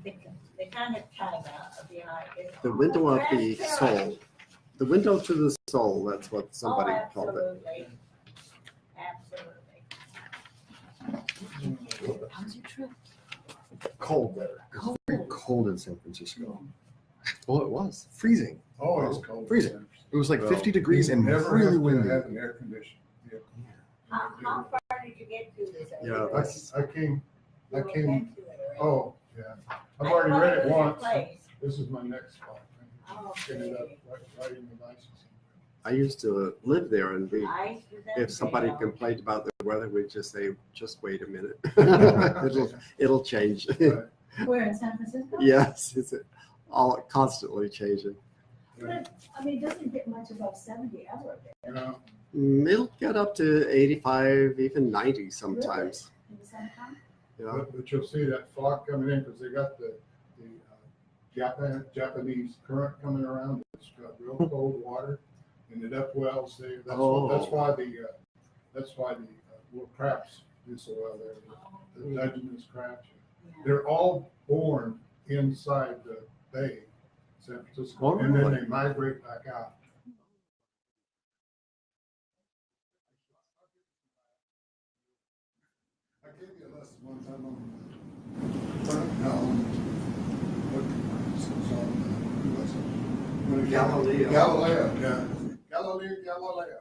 the, the kind of time of the eye is The window of the transparent. soul. The window to the soul, that's what somebody called it. Absolutely. How's your trip? Cold there. It's very cold in San Francisco. Well, it was. Freezing. Oh, it's cold. Freezing. It was like Well, 50 degrees and Never really have to windy. have an air conditioned vehicle. How far did you get to this? Yeah, I came, You I came, went to it already. oh, yeah. I've already read it once. Place. This is my next spot. Get it up Okay. right in the license. I used to live there, and Ice was if somebody everywhere. complained about the weather, we'd just say, just wait a minute. it'll change. Right. Where, in San Francisco? Yes, it's all constantly changing. But, I mean, it doesn't get much above 70 ever there You know, It'll get up to 85, even 90 sometimes. in the summertime. Yeah. but you'll see that fog coming in because they got the Japanese current coming around. It's got real cold water and it upwells. That's why the little crabs do so well there. The Dungeness crabs. They're all born inside the bay, San Francisco, Oh, and then really? they migrate back out. I gave you a lesson one time on Galileo. Galileo, yeah. Galileo.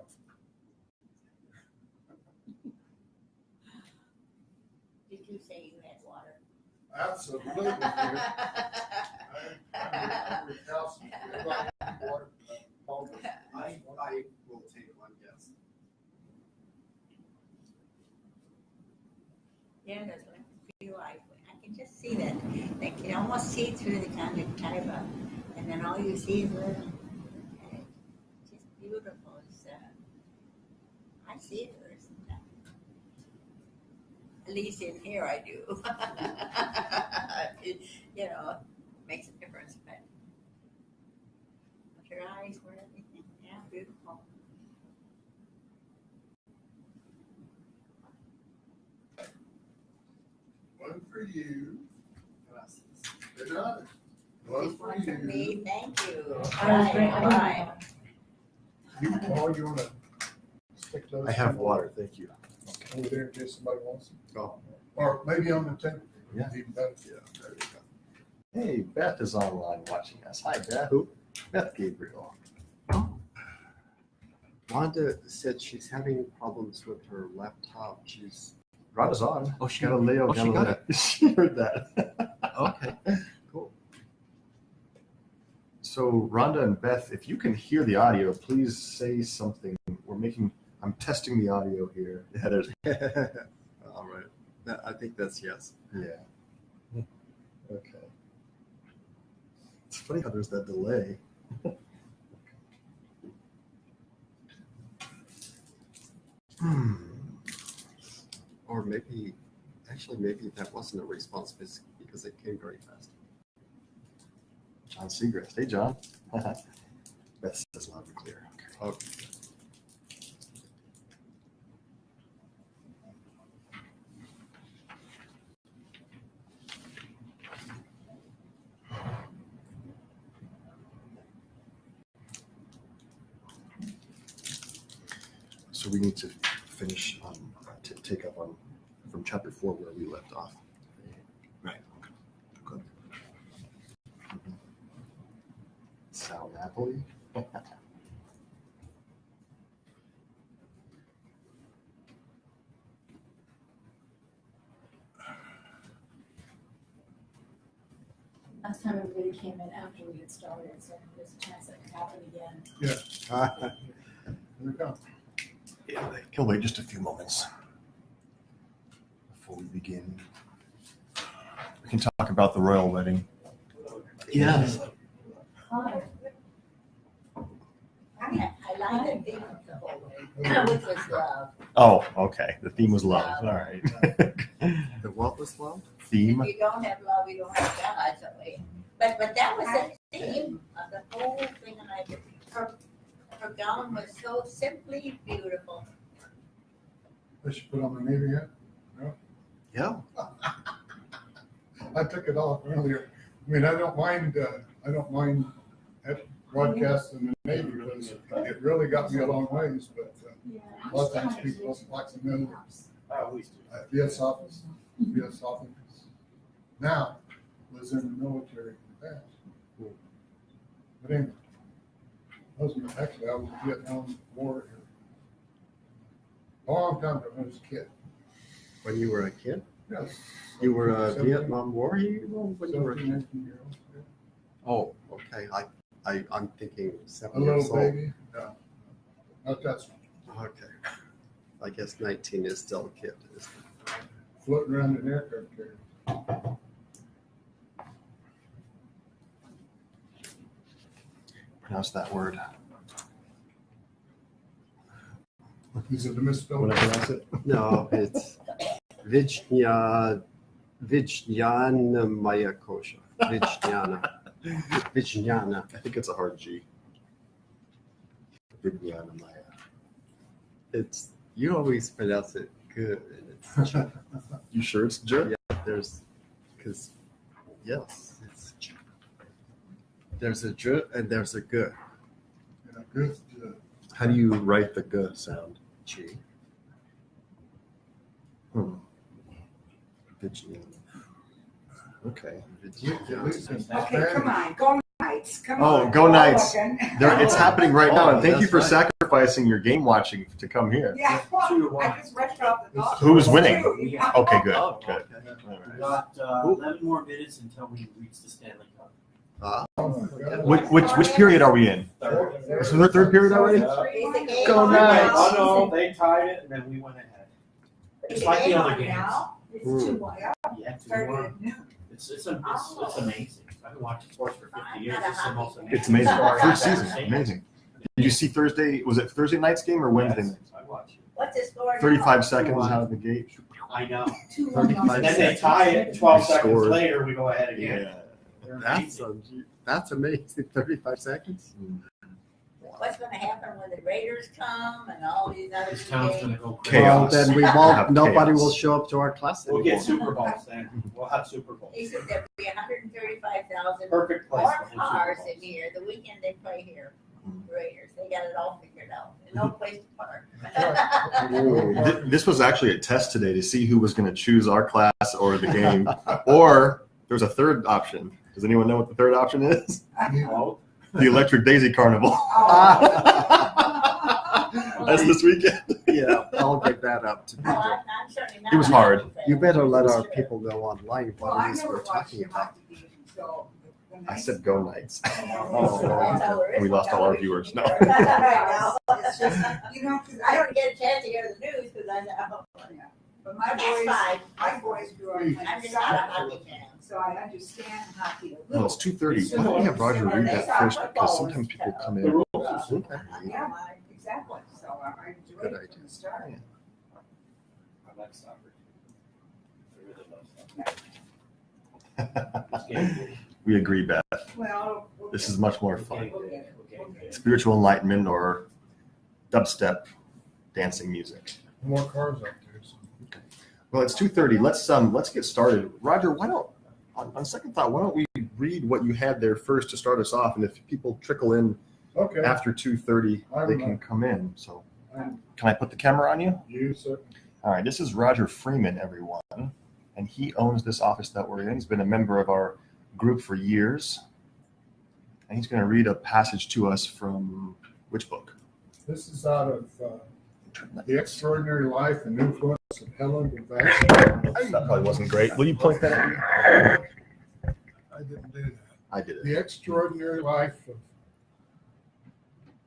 Did you say you had water? Absolutely. Dear. I'm recalcitrant. Water. I will take one, yes. Yeah, there's like a few I can just see that. I can almost see through the conjunctiva, and then all you see is little, and it's just beautiful. It's, I see it there sometimes. At least in here I do. It, makes a difference, but your eyes were everything. Yeah, beautiful. One for you. Good night. One Just for one for me, you. thank you. I was drinking. Bye. You want to stick those? I have water, thank you. Over there in case somebody wants them. Oh. Or maybe on the table. Yeah. Even better. Yeah, there you go. Hey, Beth is online watching us. Hi, Beth. Who? Beth Gabriel. Wanda said she's having problems with her laptop. She's Rhonda's on. Oh, she- Galileo. oh, she got Galileo. She heard that. okay. Cool. So, Rhonda and Beth, if you can hear the audio, please say something. I'm testing the audio here. Yeah, there's, All right. I think that's yes. yeah. Okay. It's funny how there's that delay. Or maybe that wasn't a response because it came very fast. John Segrist. Hey, John. Beth says loud and clear. Okay. Okay. So we need to finish on, take up on from chapter 4 where we left off. Right. Good. Sal Napoli. Last time everybody came in after we had started, so there's a chance that could happen again. Here we go. Yeah, he'll wait just a few moments before we begin. We can talk about the royal wedding. Yes. Hi. I like the theme of the whole thing, which was love. Oh, okay. The theme was love. All right. The what was love? Theme. If you don't have love, you don't have God. So but that was the theme of the whole thing, and her gown was so simply beautiful. I should put on my navy hat. Yeah. I took it off earlier. I mean, I don't mind broadcasting in the Navy because it really got me a long ways, but a lot of times people don't like to know VS office. Now, was in the military in the past. But anyway, I was in the Vietnam War. Long time ago when I was a kid. When you were a kid? Yes. You were a 17, Vietnam War hero when you were a 17, kid? 19 years old. Yeah. Oh, okay. I'm thinking A 7 years little old. baby. No, not that small. Okay. I guess 19 is still a kid, isn't it? Floating around in an aircraft carrier. Pronounce that word. Is it a misspelling? When I pronounce it. No, it's Vijnana Mayakosha. Vijnana. I think it's a hard G. Vidyana Maya. It's, you always pronounce it good. And it's You sure it's J? there's, because, yes, it's, there's a J and there's a G. Yeah, good. How do you write the G sound? G. Vidyana. Okay. At least in Okay, Spanish. come on, go Knights, come Oh, on. go We're all Knights. looking. It's happening right now, and thank you That's for right. sacrificing your game watching to come here. Yeah, well, 2-1. I just rushed off the dog. Who's winning? Yeah. Okay, good. Oh, Good. okay. All We right. got 11 more minutes until we reach the Stanley Cup. Oh my God. Which period are we in? Third. Is it the third period already? Is the game Go on Knights. now? Oh no, they tied it and then we went ahead. Is It's the like the game other on games. now? It's 2-1. Yeah, Started 2-1. at noon. It's amazing. I've been watching sports for 50 years. I'm not a It's the most hockey amazing. It's amazing. sport I've First ever season, seen. amazing. Did you see Thursday? Was it Thursday night's game or Wednesday Yes, night? I watch it. What's the score now? 35 seconds out of the gate. I know. 2-1 35 And then they tie it. 12 seconds Scored. later, we go ahead again. Yeah. They're That's, amazing. that's amazing. 35 seconds? What's gonna happen when the Raiders come and all these other This town's games? gonna go crazy. Chaos. Well, then we Have won't, nobody chaos. will show up to our class We'll anymore. get Super Bowls then. We'll have Super Bowls. He said there'd be 135,000 Perfect place. more to have cars Super in here. The weekend they play here. Raiders, they got it all figured out. And no place to park. This was actually a test today to see who was going to choose our class or the game. Or there's a third option. Does anyone know what the third option is? Bowls. The Electric Daisy Carnival. Oh. That's this weekend. Yeah, I'll give that up to No, people. I'm certainly not. It was a hard. hockey fan. You better let our Sure. people know online Well, what I it is never we're watched talking the about. hockey game, so the I Knights- said go Knights. That's all there is We to lost all our television viewers. No. here. I know. It's just, you know, 'cause I don't get a chance to hear the news because I know. but my That's boys, fine. my boys grew up I'm playing just not a soccer, hockey fan. so I understand hockey a No, little. it's 2:30. Why don't we have Roger read that first? Because sometimes people come The in. rules. Okay. Yeah, exactly, so I enjoyed Good it idea. from the start. I like soccer. I really love soccer. It's game day. We agree, Beth. Well. This is much more It's fun. game day. It's game day. Spiritual enlightenment or dubstep dancing music. More cars out there. So. Well, it's 2:30. Let's get started. Roger, why don't on second thought, why don't we read what you had there first to start us off, and if people trickle in Okay. after 2:30, they can come in. So, can I put the camera on you? You, sir. All right. This is Roger Freeman, everyone, and he owns this office that we're in. He's been a member of our group for years, and he's going to read a passage to us from which book? This is out of The Extraordinary Life and Influence of Helen Blavatsky. That probably wasn't great. Will you point that at me? I didn't do that. I did it. The Extraordinary Life of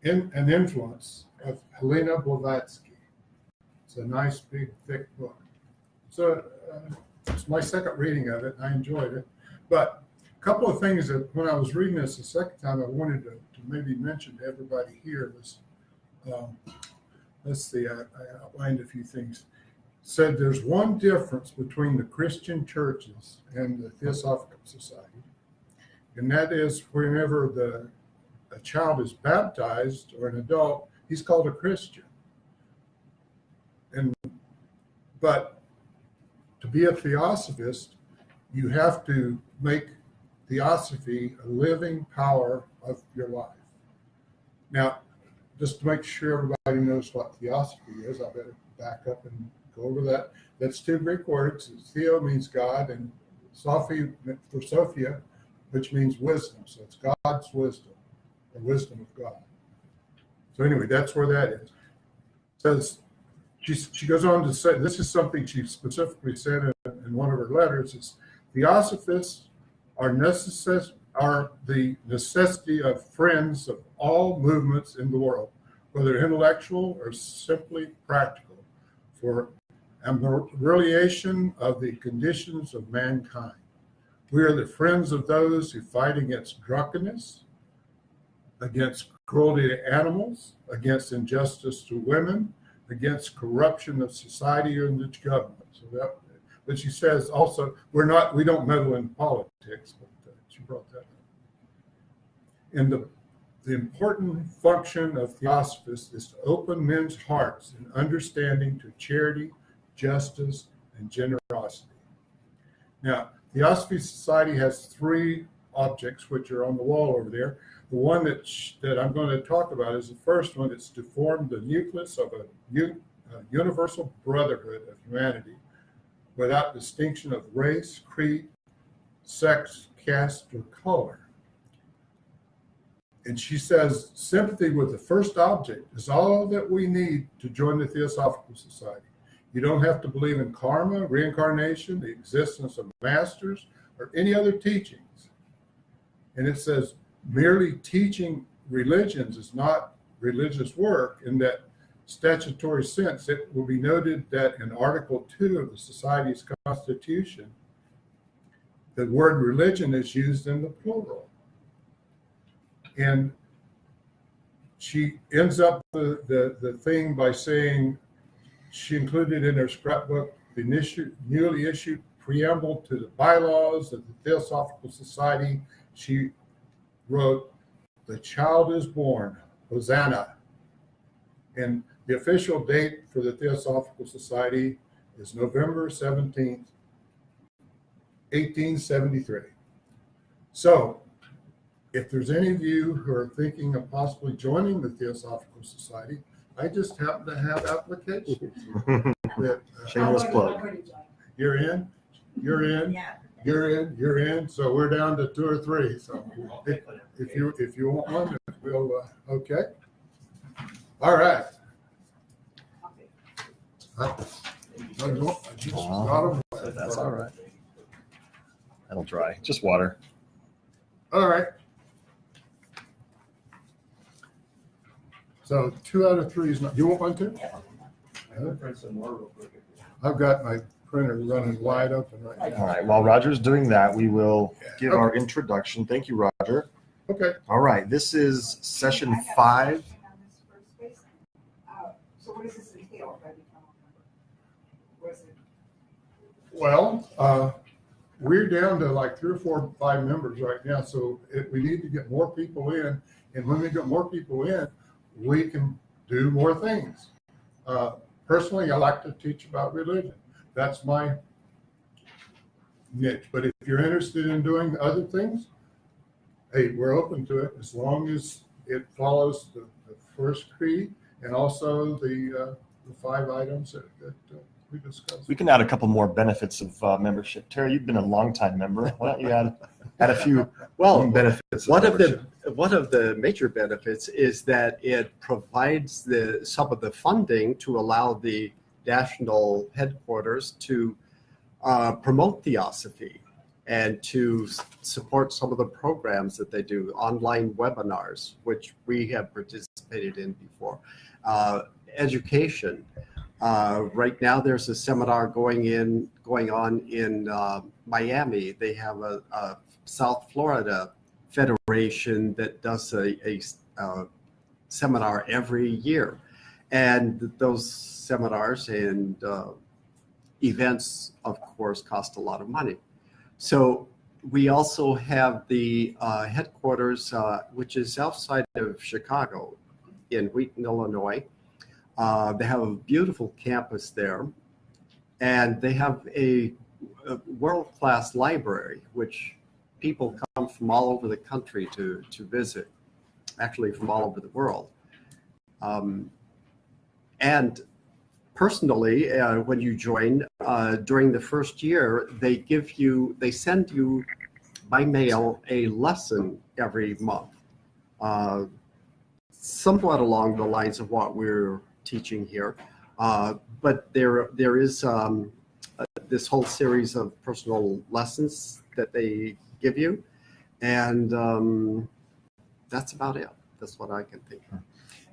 and Influence of Helena Blavatsky. It's a nice, big, thick book. So it's my second reading of it, and I enjoyed it. But a couple of things that when I was reading this the second time, I wanted to maybe mention to everybody here was, let's see, I outlined a few things. Said there's one difference between the Christian churches and the Theosophical Society, and that is whenever a child is baptized or an adult, he's called a Christian. But to be a theosophist you have to make theosophy a living power of your life. Now, just to make sure everybody knows what theosophy is, I better back up and go over that. That's two Greek words. Theo means God, and Sophia for Sophia, which means wisdom. So it's God's wisdom, the wisdom of God. So anyway, that's where that is. It says she goes on to say, this is something she specifically said in one of her letters, is Theosophists are the necessity of friends of all movements in the world, whether intellectual or simply practical, for amelioration of the conditions of mankind. We are the friends of those who fight against drunkenness, against cruelty to animals, against injustice to women, against corruption of society and the government. So that, but she says also, we don't meddle in politics, but she brought that up. And the important function of Theosophists is to open men's hearts in understanding to charity, justice, and generosity. Now, Theosophy Society has three objects which are on the wall over there. The one that I'm going to talk about is the first one. It's to form the nucleus of a universal brotherhood of humanity without distinction of race, creed, sex, caste, or color. And she says sympathy with the first object is all that we need to join the Theosophical Society. You don't have to believe in karma, reincarnation, the existence of masters, or any other teachings. And it says merely teaching religions is not religious work in that statutory sense. It will be noted that in Article 2 of the Society's Constitution, the word religion is used in the plural. And she ends up the thing by saying she included in her scrapbook the newly issued preamble to the bylaws of the Theosophical Society. She wrote, "The child is born, Hosanna." And the official date for the Theosophical Society is November 17th, 1873. So, if there's any of you who are thinking of possibly joining the Theosophical Society, I just happen to have applications. Shameless plug. You're in, you're in, Yeah. you're in. So we're down to 2 or 3. So if you want one, we'll okay. All right. I just got 'em. That's all right. That'll dry. Just water. All right. So 2 out of 3 is not. You want one too? Print some more real quick. I've got my printer running wide open right now. All right. While Roger's doing that, we will give our introduction. Thank you, Roger. Okay. All right. This is session 5. So what does this entail if I become a member? What is it? Well, we're down to like 3 or 4 or 5 members right now. So we need to get more people in. And when we get more people in, we can do more things. Personally, I like to teach about religion. That's my niche. But if you're interested in doing other things, hey, we're open to it as long as it follows the first creed and also the 5 items that we discussed. We can add a couple more benefits of membership. Terry, you've been a longtime member. Why don't you add a few benefits? One of the major benefits is that it provides some of the funding to allow the national headquarters to promote Theosophy and to support some of the programs that they do, online webinars, which we have participated in before. Education. Right now, there's a seminar going on in Miami. They have a South Florida Federation that does a seminar every year, and those seminars and events, of course, cost a lot of money. So we also have the headquarters, which is outside of Chicago, in Wheaton, Illinois. They have a beautiful campus there, and they have a world-class library, which people come from all over the country to visit, actually from all over the world. And personally, when you join, during the first year, they send you by mail a lesson every month, somewhat along the lines of what we're teaching here. But there is this whole series of personal lessons that they give you, and that's about it. That's what I can think of.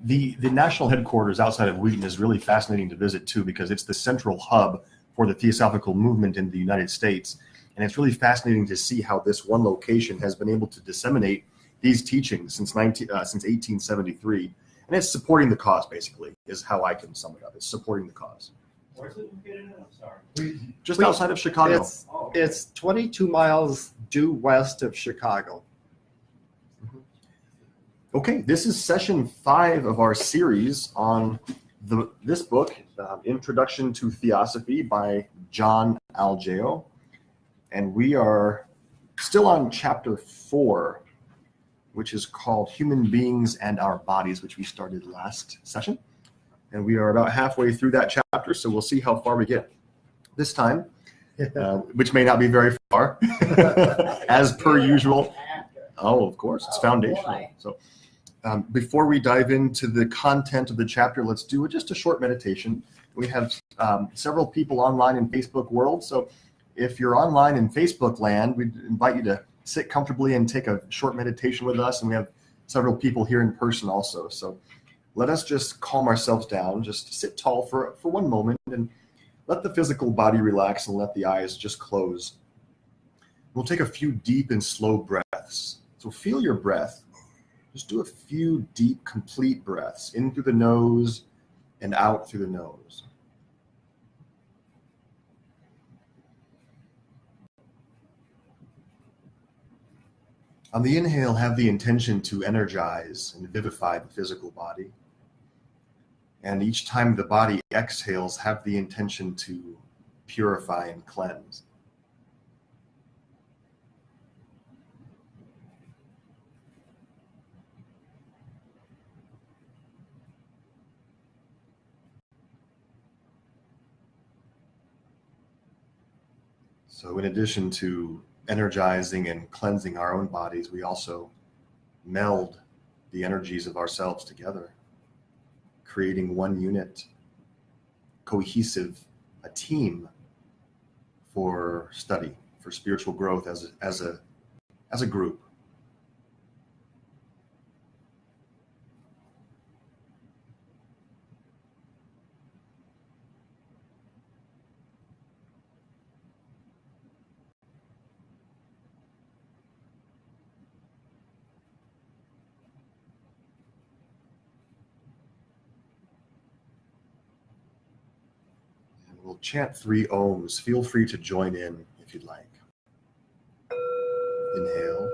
The national headquarters outside of Wheaton is really fascinating to visit too, because it's the central hub for the Theosophical movement in the United States. And it's really fascinating to see how this one location has been able to disseminate these teachings since 1873. And it's supporting the cause, basically, is how I can sum it up. It's supporting the cause. Where's it located? I'm sorry. Just outside of Chicago. It's 22 miles due west of Chicago. Okay, this is session 5 of our series on this book, Introduction to Theosophy by John Algeo. And we are still on chapter 4, which is called Human Beings and Our Bodies, which we started last session. And we are about halfway through that chapter, so we'll see how far we get this time, which may not be very far, as per usual. Oh, of course, it's foundational. So before we dive into the content of the chapter, let's do just a short meditation. We have several people online in Facebook world, so if you're online in Facebook land, we'd invite you to sit comfortably and take a short meditation with us, and we have several people here in person also. So let us just calm ourselves down, just sit tall for one moment, and let the physical body relax and let the eyes just close. We'll take a few deep and slow breaths. So feel your breath. Just do a few deep, complete breaths in through the nose and out through the nose. On the inhale, have the intention to energize and vivify the physical body. And each time the body exhales, have the intention to purify and cleanse. So in addition to energizing and cleansing our own bodies, we also meld the energies of ourselves together, creating one unit, cohesive, a team for study, for spiritual growth as a group. We'll chant 3 ohms. Feel free to join in if you'd like. Inhale.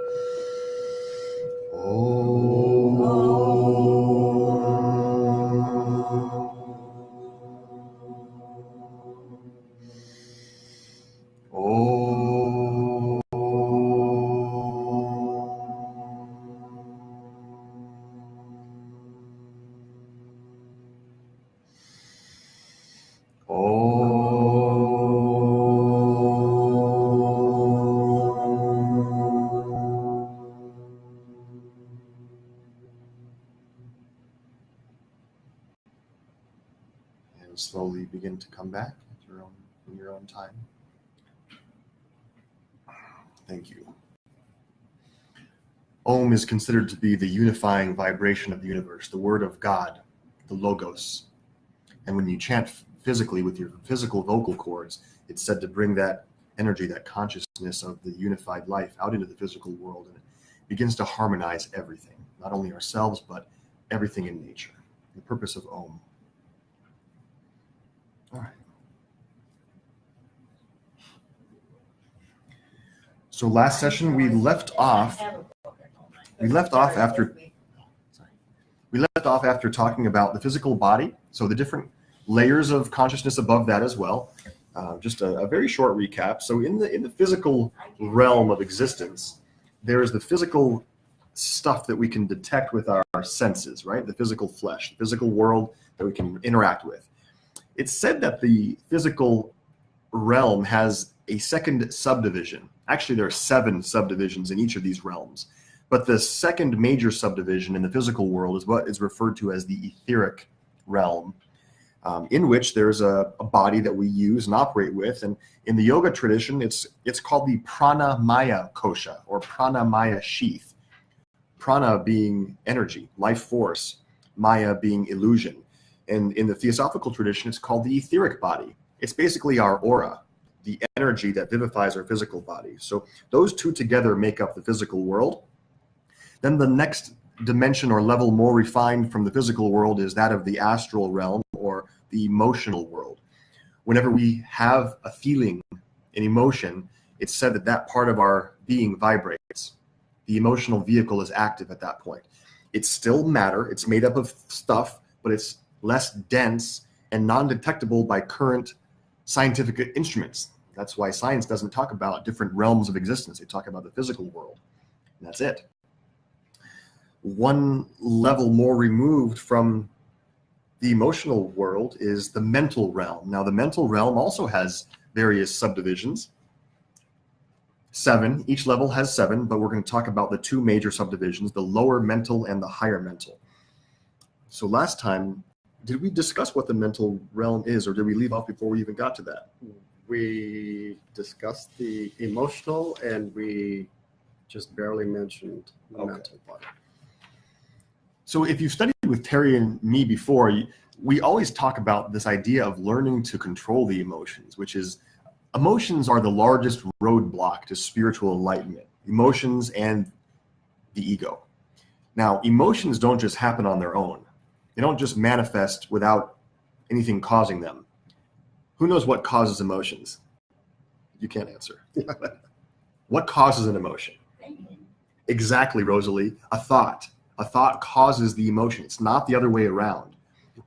And slowly begin to come back at your own time. Thank you. Om is considered to be the unifying vibration of the universe, the word of God, the Logos. And when you chant physically with your physical vocal cords, it's said to bring that energy, that consciousness of the unified life out into the physical world, and it begins to harmonize everything, not only ourselves, but everything in nature. The purpose of Om. All right. So last session we left off after talking about the physical body, so the different layers of consciousness above that as well. Just a very short recap. So in the physical realm of existence, there is the physical stuff that we can detect with our senses, right? The physical flesh, the physical world that we can interact with. It's said that the physical realm has a second subdivision. Actually, there are 7 subdivisions in each of these realms. But the second major subdivision in the physical world is what is referred to as the etheric realm, in which there's a body that we use and operate with. And in the yoga tradition, it's called the pranamaya kosha, or pranamaya sheath. Prana being energy, life force, maya being illusion. And in the theosophical tradition, it's called the etheric body. It's basically our aura, the energy that vivifies our physical body. So those two together make up the physical world. Then the next dimension or level more refined from the physical world is that of the astral realm, or the emotional world. Whenever we have a feeling, an emotion, it's said that that part of our being vibrates. The emotional vehicle is active at that point. It's still matter, it's made up of stuff, but it's less dense and non-detectable by current scientific instruments. That's why science doesn't talk about different realms of existence. They talk about the physical world, and that's it. One level more removed from the emotional world is the mental realm. Now, the mental realm also has various subdivisions. 7, each level has 7, but we're going to talk about the 2 major subdivisions, the lower mental and the higher mental. So last time, did we discuss what the mental realm is, or did we leave off before we even got to that? We discussed the emotional, and we just barely mentioned the Okay. mental part. So if you've studied with Terry and me before, we always talk about this idea of learning to control the emotions, which is emotions are the largest roadblock to spiritual enlightenment, emotions and the ego. Now, emotions don't just happen on their own. They don't just manifest without anything causing them. Who knows what causes emotions? You can't answer. What causes an emotion? Exactly, Rosalie. A thought. A thought causes the emotion. It's not the other way around.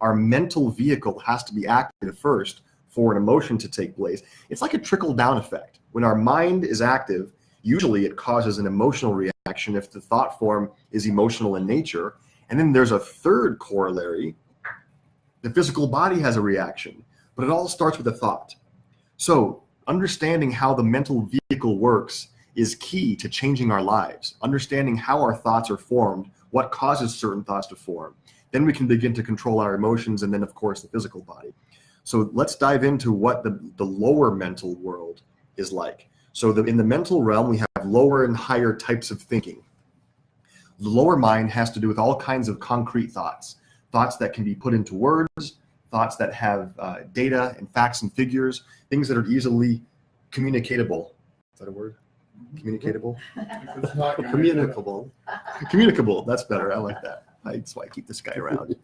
Our mental vehicle has to be active first for an emotion to take place. It's like a trickle-down effect. When our mind is active, usually it causes an emotional reaction if the thought form is emotional in nature. And then there's a third corollary. The physical body has a reaction, but it all starts with a thought. So understanding how the mental vehicle works is key to changing our lives. Understanding how our thoughts are formed, what causes certain thoughts to form. Then we can begin to control our emotions, and then, of course, the physical body. So let's dive into what the lower mental world is like. So in the mental realm, we have lower and higher types of thinking. The lower mind has to do with all kinds of concrete thoughts, thoughts that can be put into words, thoughts that have data and facts and figures, things that are easily communicatable. Is that a word? Communicatable? If it's not Communicable. Communicable. That's better. I like that. That's why I keep this guy around.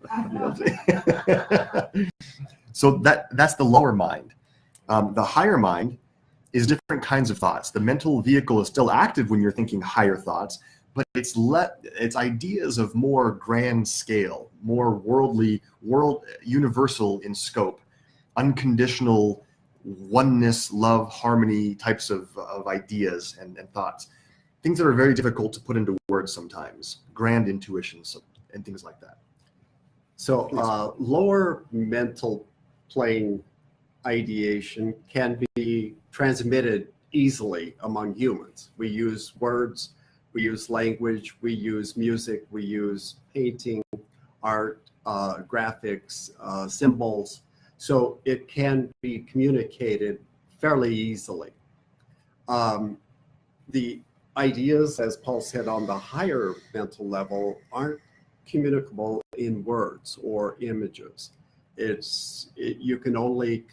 So that's the lower mind. The higher mind is different kinds of thoughts. The mental vehicle is still active when you're thinking higher thoughts, but it's ideas of more grand scale, more worldly, universal in scope, unconditional oneness, love, harmony types of ideas and thoughts. Things that are very difficult to put into words sometimes, grand intuitions and things like that. So lower mental plane ideation can be transmitted easily among humans. We use words, we use language, we use music, we use painting, art, graphics, symbols. So it can be communicated fairly easily. The ideas, as Paul said, on the higher mental level aren't communicable in words or images. You can only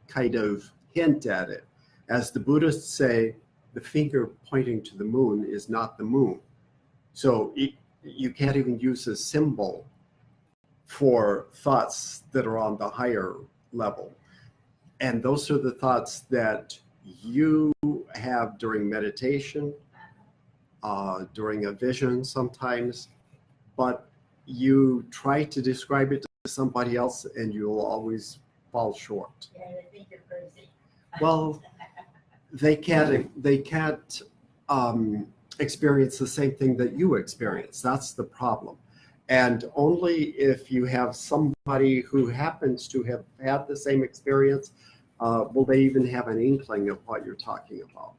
kind of hint at it. As the Buddhists say, the finger pointing to the moon is not the moon. So you can't even use a symbol for thoughts that are on the higher level. And those are the thoughts that you have during meditation, during a vision sometimes, but you try to describe it to somebody else and you'll always fall short. Yeah, I think you're crazy. Well, they can't experience the same thing that you experience. That's the problem. And only if you have somebody who happens to have had the same experience, will they even have an inkling of what you're talking about.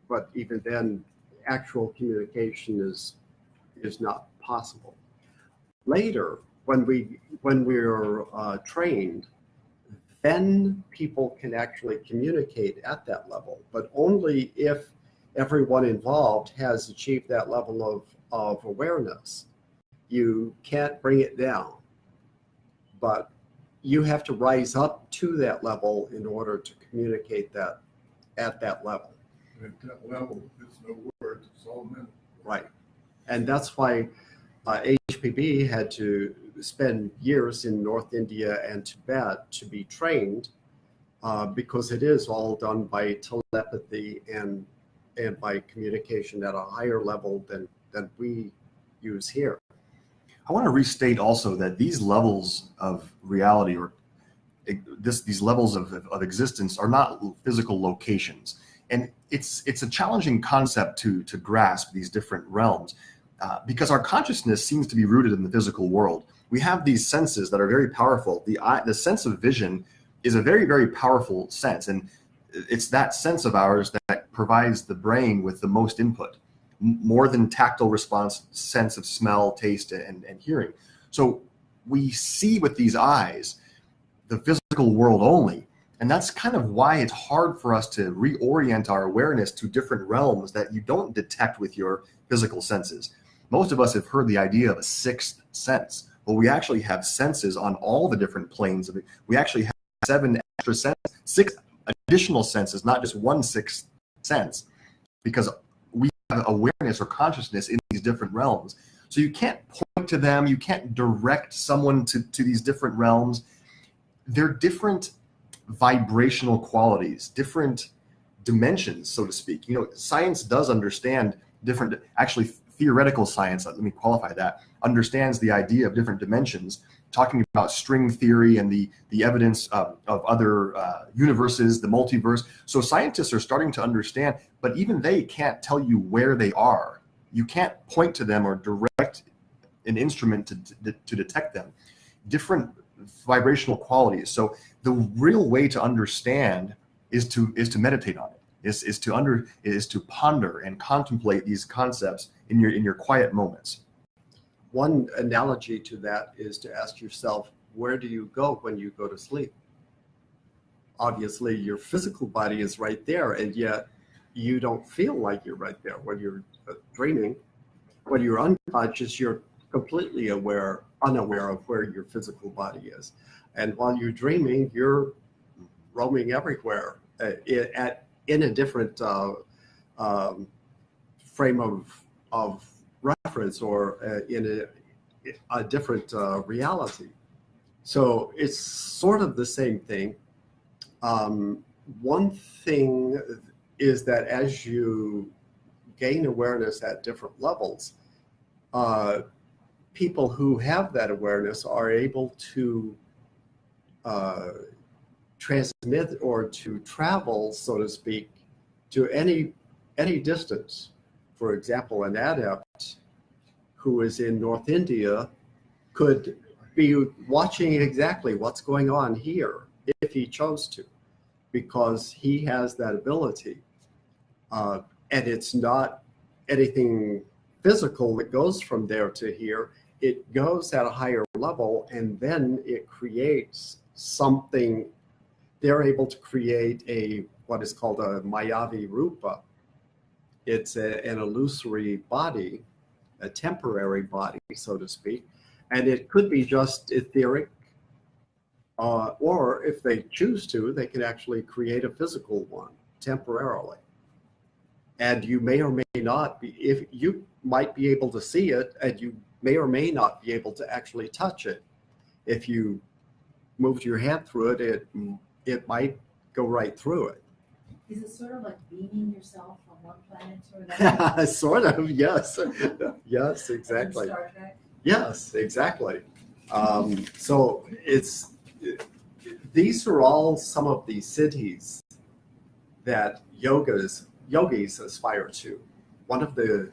But even then, actual communication is not possible. Later, when we're trained, then people can actually communicate at that level, but only if everyone involved has achieved that level of awareness. You can't bring it down, but you have to rise up to that level in order to communicate that at that level. At that level, it's no words, it's all mental. Right. And that's why HPB had to spend years in North India and Tibet to be trained, because it is all done by telepathy and by communication at a higher level than we use here. I want to restate also that these levels of reality, or these levels of existence, are not physical locations. And it's a challenging concept to grasp these different realms, because our consciousness seems to be rooted in the physical world. We have these senses that are very powerful. The sense of vision is a very, very powerful sense. And it's that sense of ours that provides the brain with the most input, more than tactile response, sense of smell, taste, and hearing. So we see with these eyes the physical world only. And that's kind of why it's hard for us to reorient our awareness to different realms that you don't detect with your physical senses. Most of us have heard the idea of a sixth sense. Well, we actually have senses on all the different planes of it. We actually have 7 extra senses, 6 additional senses, not just 1 sixth sense, because we have awareness or consciousness in these different realms. So you can't point to them, you can't direct someone to these different realms. They're different vibrational qualities, different dimensions, so to speak. You know, science does understand different, actually theoretical science, let me qualify that, understands the idea of different dimensions, talking about string theory and the evidence of other universes, the multiverse. So scientists are starting to understand, but even they can't tell you where they are. You can't point to them or direct an instrument to detect them. Different vibrational qualities. So the real way to understand is to meditate on it, is to ponder and contemplate these concepts in your quiet moments. One analogy to that is to ask yourself, where do you go when you go to sleep? Obviously, your physical body is right there, and yet you don't feel like you're right there when you're dreaming. When you're unconscious, you're completely unaware of where your physical body is. And while you're dreaming, you're roaming everywhere in a different frame of reference, or in a different reality. So it's sort of the same thing. One thing is that as you gain awareness at different levels, people who have that awareness are able to transmit or to travel, so to speak, to any distance. For example, an adept who is in North India could be watching exactly what's going on here if he chose to, because he has that ability. And it's not anything physical that goes from there to here. It goes at a higher level, and then it creates something. They're able to create what is called a Mayavi Rupa. It's an illusory body, a temporary body, so to speak, and it could be just etheric, or if they choose to, they can actually create a physical one temporarily. And you may or may not be, if you might be able to see it, and you may or may not be able to actually touch it. If you moved your hand through it, it might go right through it. Is it sort of like beaming yourself from one planet to another? Sort of, yes. Yes, exactly. Like Star Trek? Yes, exactly. So these are all some of the cities that yogis aspire to. One of the,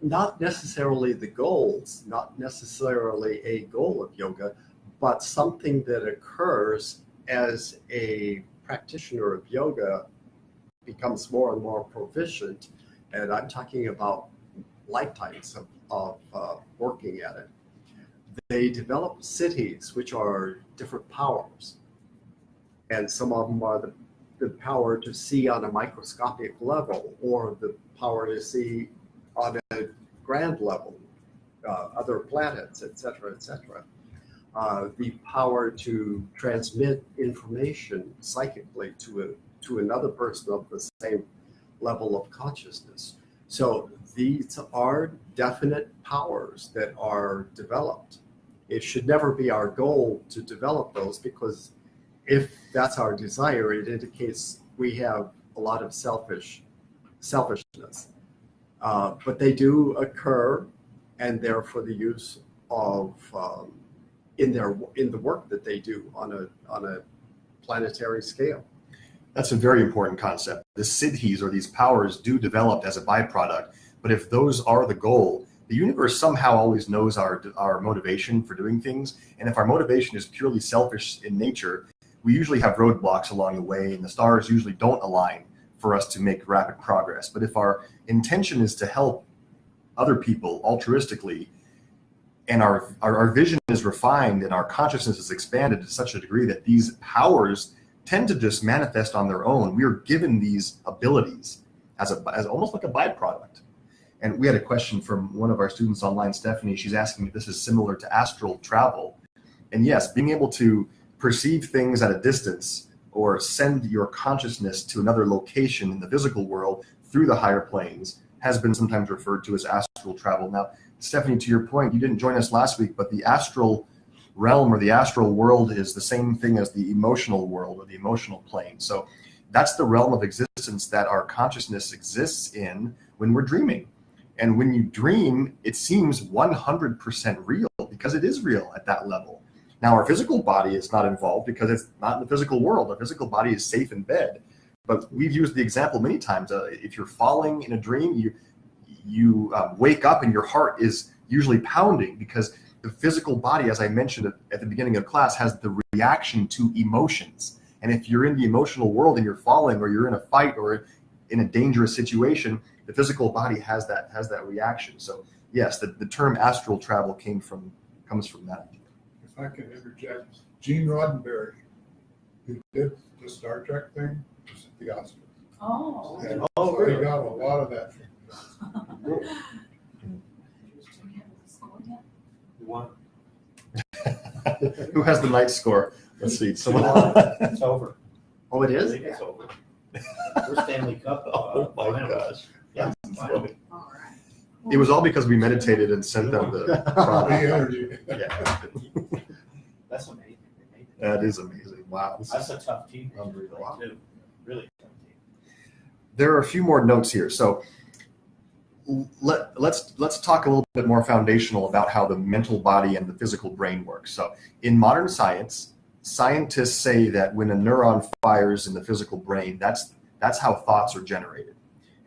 not necessarily the goals, not necessarily a goal of yoga, but something that occurs as a practitioner of yoga becomes more and more proficient. And I'm talking about lifetimes of working at it. They develop cities which are different powers. And some of them are the power to see on a microscopic level, or the power to see on a grand level, other planets, et cetera, et cetera. The power to transmit information psychically to another person of the same level of consciousness. So these are definite powers that are developed. It should never be our goal to develop those, because if that's our desire, it indicates we have a lot of selfishness. But they do occur, and they're for the use of in the work that they do on a planetary scale. That's a very important concept. The siddhis, or these powers, do develop as a byproduct, but if those are the goal, the universe somehow always knows our motivation for doing things, and if our motivation is purely selfish in nature, we usually have roadblocks along the way, and the stars usually don't align for us to make rapid progress. But if our intention is to help other people altruistically, and our vision is refined and our consciousness is expanded to such a degree that these powers tend to just manifest on their own, we are given these abilities as almost like a byproduct. And we had a question from one of our students online, Stephanie. She's asking if this is similar to astral travel. And yes, being able to perceive things at a distance or send your consciousness to another location in the physical world through the higher planes has been sometimes referred to as astral travel. Now, Stephanie, to your point, you didn't join us last week, but the astral realm or the astral world is the same thing as the emotional world or the emotional plane. So that's the realm of existence that our consciousness exists in when we're dreaming. And when you dream, it seems 100% real because it is real at that level. Now, our physical body is not involved because it's not in the physical world. Our physical body is safe in bed. But we've used the example many times. If you're falling in a dream, you wake up and your heart is usually pounding because the physical body, as I mentioned at the beginning of class, has the reaction to emotions. And if you're in the emotional world and you're falling, or you're in a fight or in a dangerous situation, the physical body has that reaction. So yes, the term astral travel comes from that. If I could interject, Gene Roddenberry, who did the Star Trek thing, was at the Oscars. Oh. And Oh, so really? he got a lot of that from One. Who has the night score? Let's see. Someone. It's over. Oh, it I is? think it's over. We're Stanley Cup. Oh my finals. gosh. Yeah. All right. It was all because we meditated and sent them the the product. interview. Yeah, That's amazing. They made it. that is amazing. Wow. That's a tough team. Unbelievable. Too. Really tough team. There are a few more notes here. So let's talk a little bit more foundational about how the mental body and the physical brain works. So in modern science, scientists say that when a neuron fires in the physical brain, that's how thoughts are generated.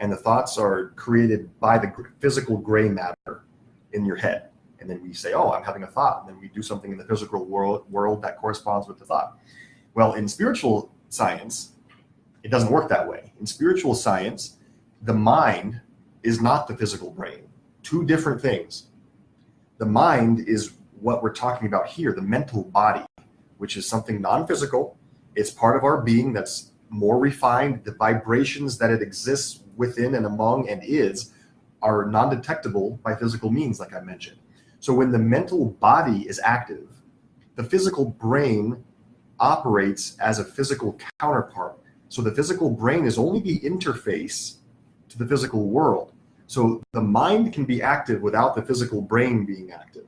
And the thoughts are created by the physical gray matter in your head. And then we say, oh, I'm having a thought. And then we do something in the physical world that corresponds with the thought. Well, in spiritual science, it doesn't work that way. In spiritual science, the mind is not the physical brain. Two different things. The mind is what we're talking about here, the mental body, which is something non-physical. It's part of our being that's more refined. The vibrations that it exists within and among and are non-detectable by physical means, like I mentioned. So when the mental body is active, the physical brain operates as a physical counterpart. So the physical brain is only the interface to the physical world. So the mind can be active without the physical brain being active,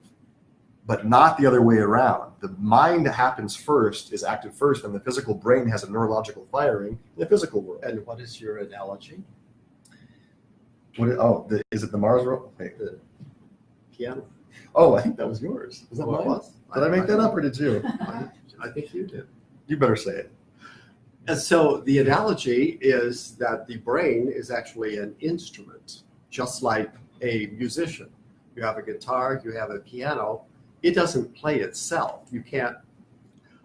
but not the other way around. The mind is active first, and the physical brain has a neurological firing in the physical world. And what is your analogy? Is it the Mars rover? Wait. The piano? Oh, I think that was yours. Was that Well, it mine? was. Did I make that up or did you? I think you did. You better say it. And so the analogy is that the brain is actually an instrument, just like a musician. You have a guitar, you have a piano. It doesn't play itself. You can't,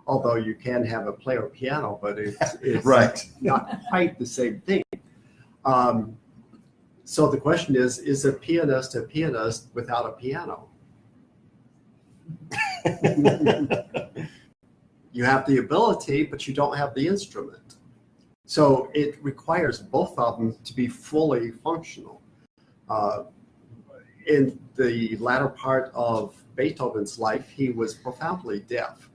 although you can have a player piano, but it's Right. not quite the same thing. So the question is a pianist without a piano? You have the ability, but you don't have the instrument. So it requires both of them to be fully functional. In the latter part of Beethoven's life, he was profoundly deaf,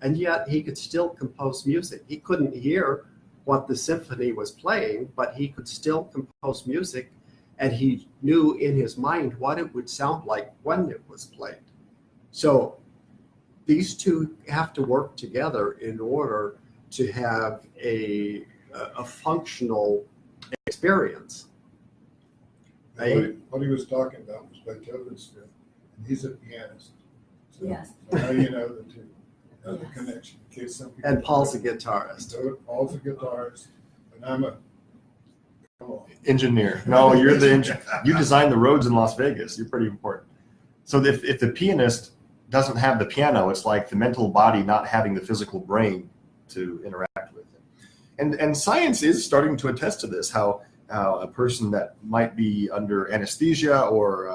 and yet he could still compose music. He couldn't hear what the symphony was playing, but he could still compose music, and he knew in his mind what it would sound like when it was played. So these two have to work together in order to have a functional experience. What he was talking about was Beethoven's fifth, and he's a pianist. So Yes. now you know the two, the Yes. connection. In case some people And Paul's a guitarist. So Paul's a guitarist, and I'm a, come on. Engineer. No, you're the engineer. You design the roads in Las Vegas. You're pretty important. So if the pianist doesn't have the piano, it's like the mental body not having the physical brain to interact with it. And science is starting to attest to this, how a person that might be under anesthesia or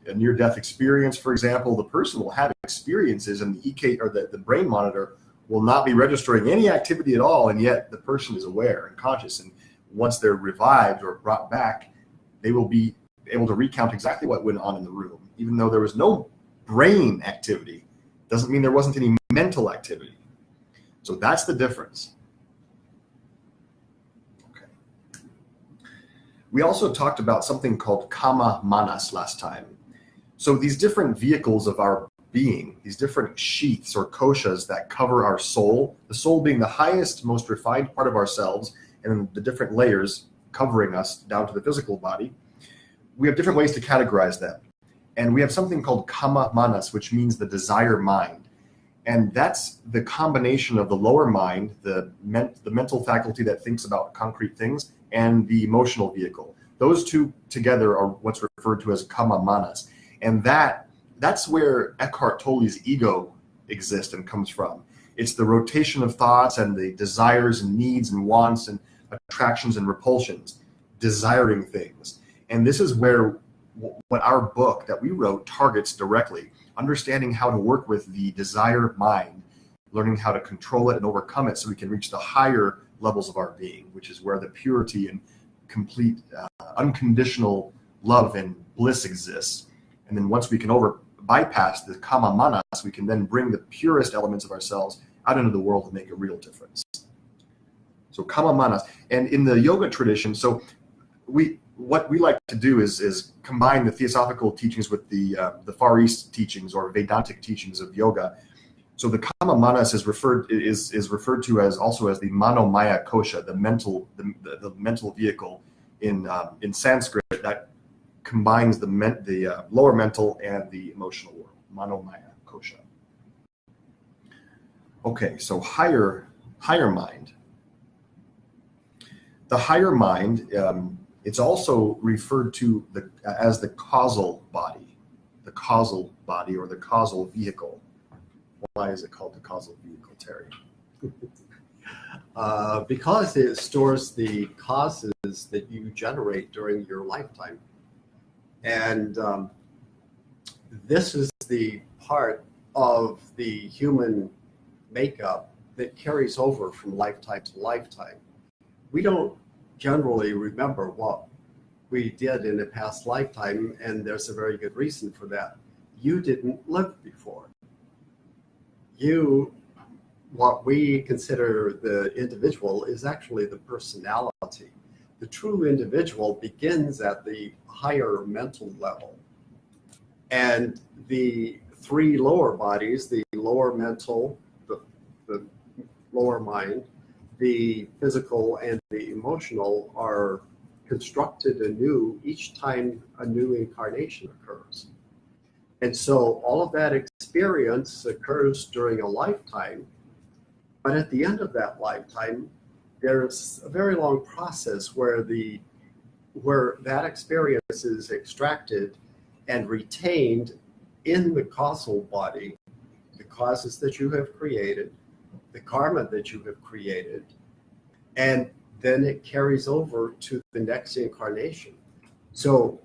a near-death experience, for example, the person will have experiences and the EK or the brain monitor will not be registering any activity at all, and yet the person is aware and conscious. And once they're revived or brought back, they will be able to recount exactly what went on in the room, even though there was no brain activity. Doesn't mean there wasn't any mental activity. So that's the difference. Okay. We also talked about something called kama manas last time. So these different vehicles of our being, these different sheaths or koshas that cover our soul, the soul being the highest, most refined part of ourselves, and the different layers covering us down to the physical body, we have different ways to categorize them. And we have something called kama manas, which means the desire mind. And that's the combination of the lower mind, the mental faculty that thinks about concrete things, and the emotional vehicle. Those two together are what's referred to as kama manas. And that's where Eckhart Tolle's ego exists and comes from. It's the rotation of thoughts and the desires and needs and wants and attractions and repulsions, desiring things. And this is where what our book that we wrote targets directly, understanding how to work with the desire mind, learning how to control it and overcome it so we can reach the higher levels of our being, which is where the purity and complete unconditional love and bliss exists. And then once we can bypass the kama manas, we can then bring the purest elements of ourselves out into the world and make a real difference. So kama manas. And in the yoga tradition, so what we like to do is combine the theosophical teachings with the Far East teachings or Vedantic teachings of yoga. So the kama manas is referred to as also as the manomaya kosha, the mental vehicle in Sanskrit that combines the lower mental and the emotional world. Manomaya kosha. Okay, so higher mind. The higher mind. It's also referred to as the causal body or the causal vehicle. Why is it called the causal vehicle, Terry? Because it stores the causes that you generate during your lifetime. And this is the part of the human makeup that carries over from lifetime to lifetime. We don't generally remember what we did in a past lifetime, and there's a very good reason for that. You didn't live before. What we consider the individual is actually the personality. The true individual begins at the higher mental level. And the three lower bodies, the lower mental, the lower mind, the physical and the emotional, are constructed anew each time a new incarnation occurs. And so all of that experience occurs during a lifetime, but at the end of that lifetime, there's a very long process where that experience is extracted and retained in the causal body, the causes that you have created, the karma that you have created, and then it carries over to the next incarnation. So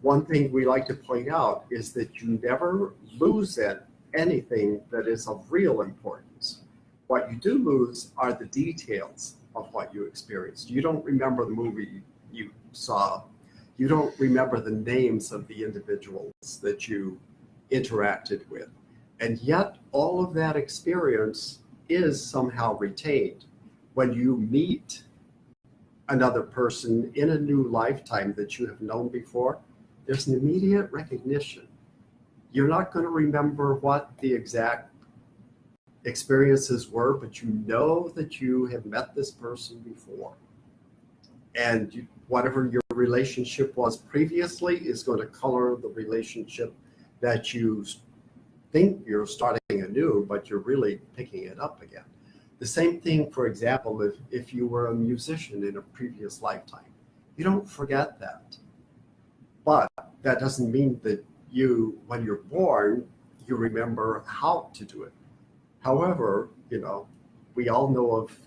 one thing we like to point out is that you never lose anything that is of real importance. What you do lose are the details of what you experienced. You don't remember the movie you saw. You don't remember the names of the individuals that you interacted with. And yet all of that experience is somehow retained. When you meet another person in a new lifetime that you have known before, there's an immediate recognition. You're not going to remember what the exact experiences were, but you know that you have met this person before. And whatever your relationship was previously is going to color the relationship that you think you're starting anew, but you're really picking it up again. The same thing, for example, if you were a musician in a previous lifetime, you don't forget that. But that doesn't mean that when you're born, you remember how to do it. However, we all know of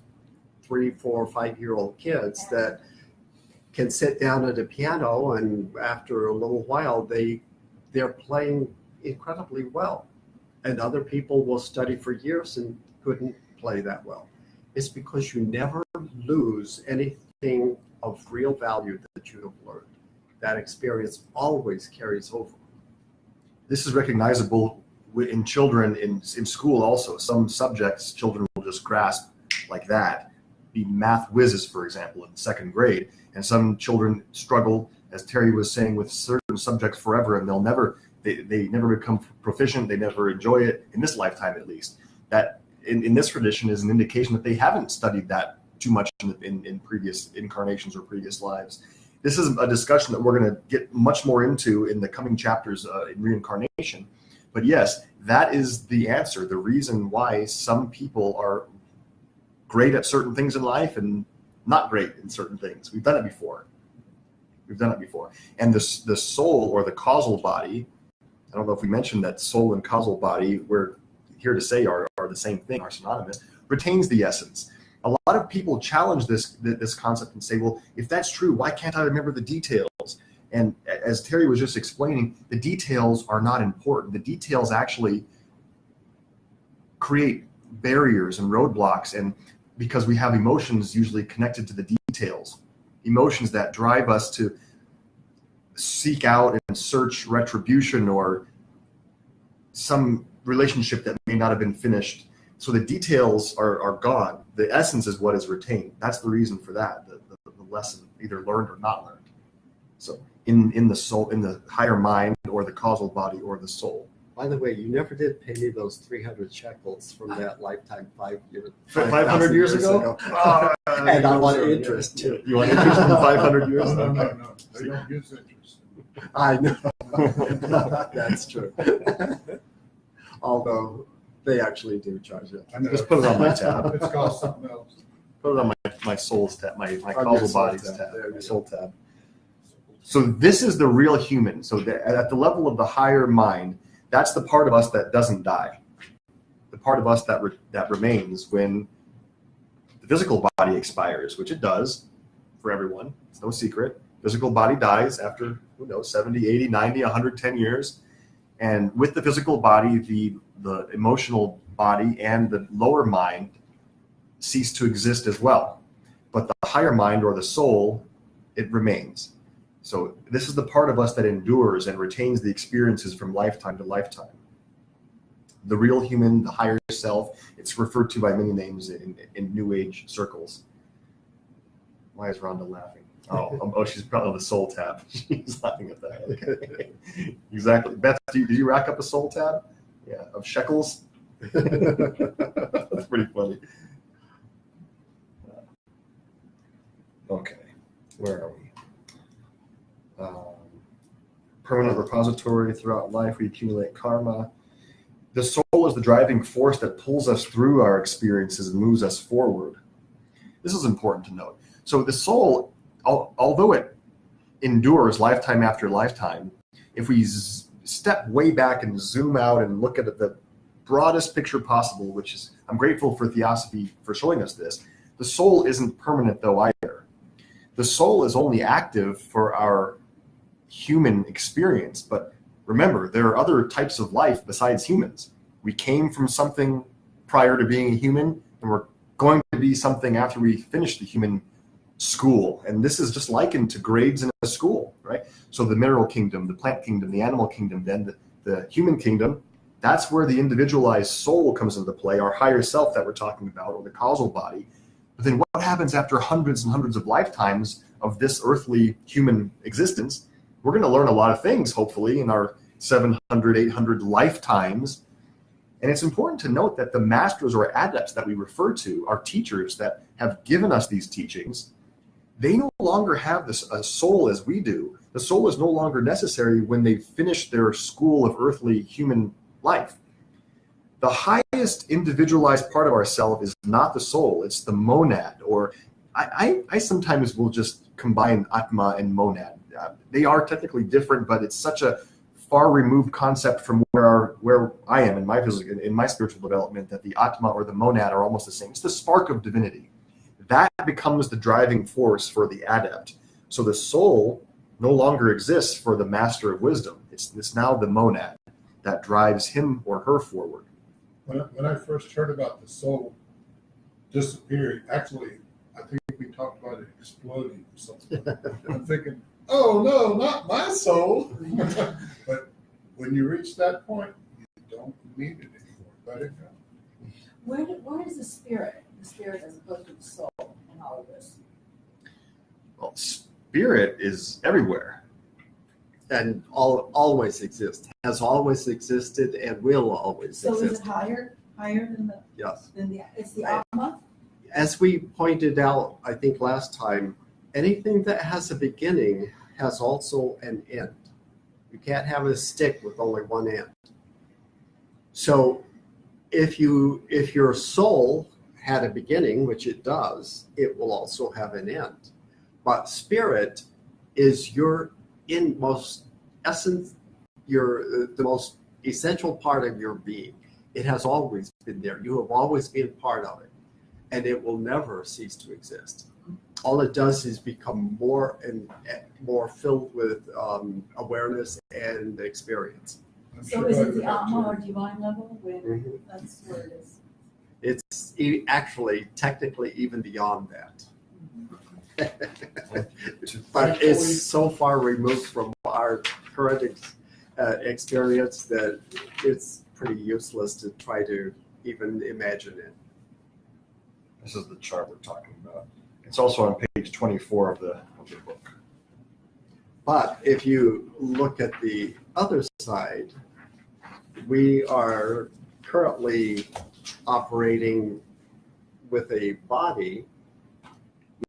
3, 4, 5-year-old kids that can sit down at a piano, and after a little while, they're playing incredibly well. And other people will study for years and couldn't play that well. It's because you never lose anything of real value that you have learned. That experience always carries over. This is recognizable in children in school also. Some subjects children will just grasp like that. Be math whizzes, for example, in 2nd grade. And some children struggle, as Terry was saying, with certain subjects forever, and they never become proficient. They never enjoy it, in this lifetime at least. That in this tradition is an indication that they haven't studied that too much in previous incarnations or previous lives. This is a discussion that we're going to get much more into in the coming chapters in reincarnation. But yes, that is the answer, the reason why some people are great at certain things in life and not great in certain things. We've done it before. And the soul, or the causal body, I don't know if we mentioned that soul and causal body, we're here to say are the same thing, are synonymous, retains the essence. A lot of people challenge this concept and say, well, if that's true, why can't I remember the details? And as Terry was just explaining, the details are not important. The details actually create barriers and roadblocks, and because we have emotions usually connected to the details, emotions that drive us to seek out and search retribution or some relationship that may not have been finished. So the details are gone. The essence is what is retained. That's the reason for that, the lesson, either learned or not learned. So in the soul, in the higher mind, or the causal body, or the soul. By the way, you never did pay me those 300 shekels from that lifetime 500 years ago? And I want interest too. You want interest in 500 years? No. They don't use interest. I know. That's true. Although they actually do charge it. I know. Just put it on my tab. It's called something else. Put it on my soul's tab, my On your causal soul body's tab. tab, There you my go. soul tab. So this is the real human. So at the level of the higher mind, that's the part of us that doesn't die. The part of us that remains when the physical body expires, which it does for everyone. It's no secret. Physical body dies after, 70, 80, 90, 110 years. And with the physical body, the emotional body and the lower mind cease to exist as well. But the higher mind, or the soul, it remains. So this is the part of us that endures and retains the experiences from lifetime to lifetime. The real human, the higher self, it's referred to by many names in New Age circles. Why is Rhonda laughing? Oh, she's probably on the soul tab. She's laughing at that. Okay. Exactly. Beth, did you rack up a soul tab? Yeah, of shekels? That's pretty funny. Okay, where are we? Permanent repository throughout life, we accumulate karma. The soul is the driving force that pulls us through our experiences and moves us forward. This is important to note. So the soul, although it endures lifetime after lifetime, if we step way back and zoom out and look at the broadest picture possible, which is, I'm grateful for Theosophy for showing us this, the soul isn't permanent though either. The soul is only active for our human experience, but remember, there are other types of life besides humans. We came from something prior to being a human, and we're going to be something after we finish the human school. And this is just likened to grades in a school, right? So the mineral kingdom, the plant kingdom, the animal kingdom, then the human kingdom, that's where the individualized soul comes into play, our higher self that we're talking about, or the causal body. But then what happens after hundreds and hundreds of lifetimes of this earthly human existence? We're going to learn a lot of things, hopefully, in our 700, 800 lifetimes. And it's important to note that the masters or adepts that we refer to, our teachers that have given us these teachings, they no longer have this a soul as we do. The soul is no longer necessary when they finish their school of earthly human life. The highest individualized part of ourself is not the soul, it's the monad, or I sometimes will just combine Atma and monad. They are technically different, but it's such a far removed concept from where I am in my physical, in my spiritual development, that the Atma or the monad are almost the same. It's the spark of divinity. That becomes the driving force for the adept. So the soul no longer exists for the master of wisdom. It's now the monad that drives him or her forward. When I first heard about the soul disappearing, actually, I think we talked about it exploding or something. I'm thinking, oh no, not my soul. But when you reach that point, you don't need it anymore. Let it go. Where is the spirit as opposed to the soul in all of this? Well, spirit is everywhere. And always exists, has always existed, and will always So is exist. it higher than Yes. it's the Atma? As we pointed out, I think last time, anything that has a beginning has also an end. You can't have a stick with only one end. So if your soul had a beginning, which it does, it will also have an end. But spirit is your inmost essence, the most essential part of your being. It has always been there. You have always been part of it, and it will never cease to exist. All it does is become more and more filled with awareness and experience. I'm So sure is I it would the have Atma to- or divine level? Mhm. That's where it is. It's actually technically even beyond that. But it's so far removed from our current experience that it's pretty useless to try to even imagine it. This is the chart we're talking about. It's also on page 24 of the book. But if you look at the other side, we are currently operating with a body.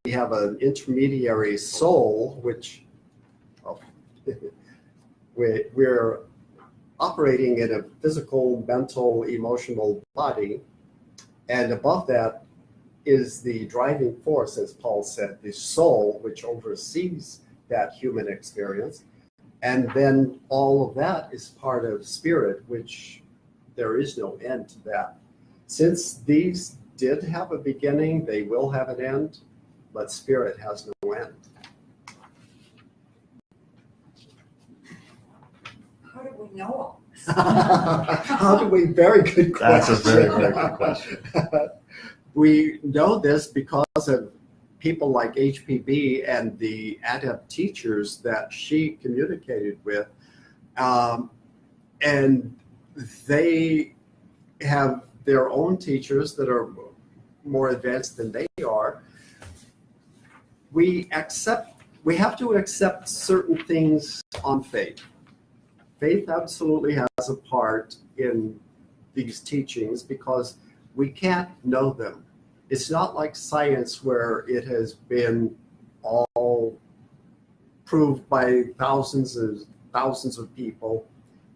We have an intermediary soul, which we're operating in a physical, mental, emotional body. And above that is the driving force, as Paul said, the soul, which oversees that human experience. And then all of that is part of spirit, which there is no end to that. Since these did have a beginning, they will have an end, but spirit has no end. How do we know all this? How do we? Very good question. That's a very, very good question. We know this because of people like HPB and the adept teachers that she communicated with. And they have their own teachers that are more advanced than they are. We have to accept certain things on faith. Faith absolutely has a part in these teachings because we can't know them. It's not like science where it has been all proved by thousands of people,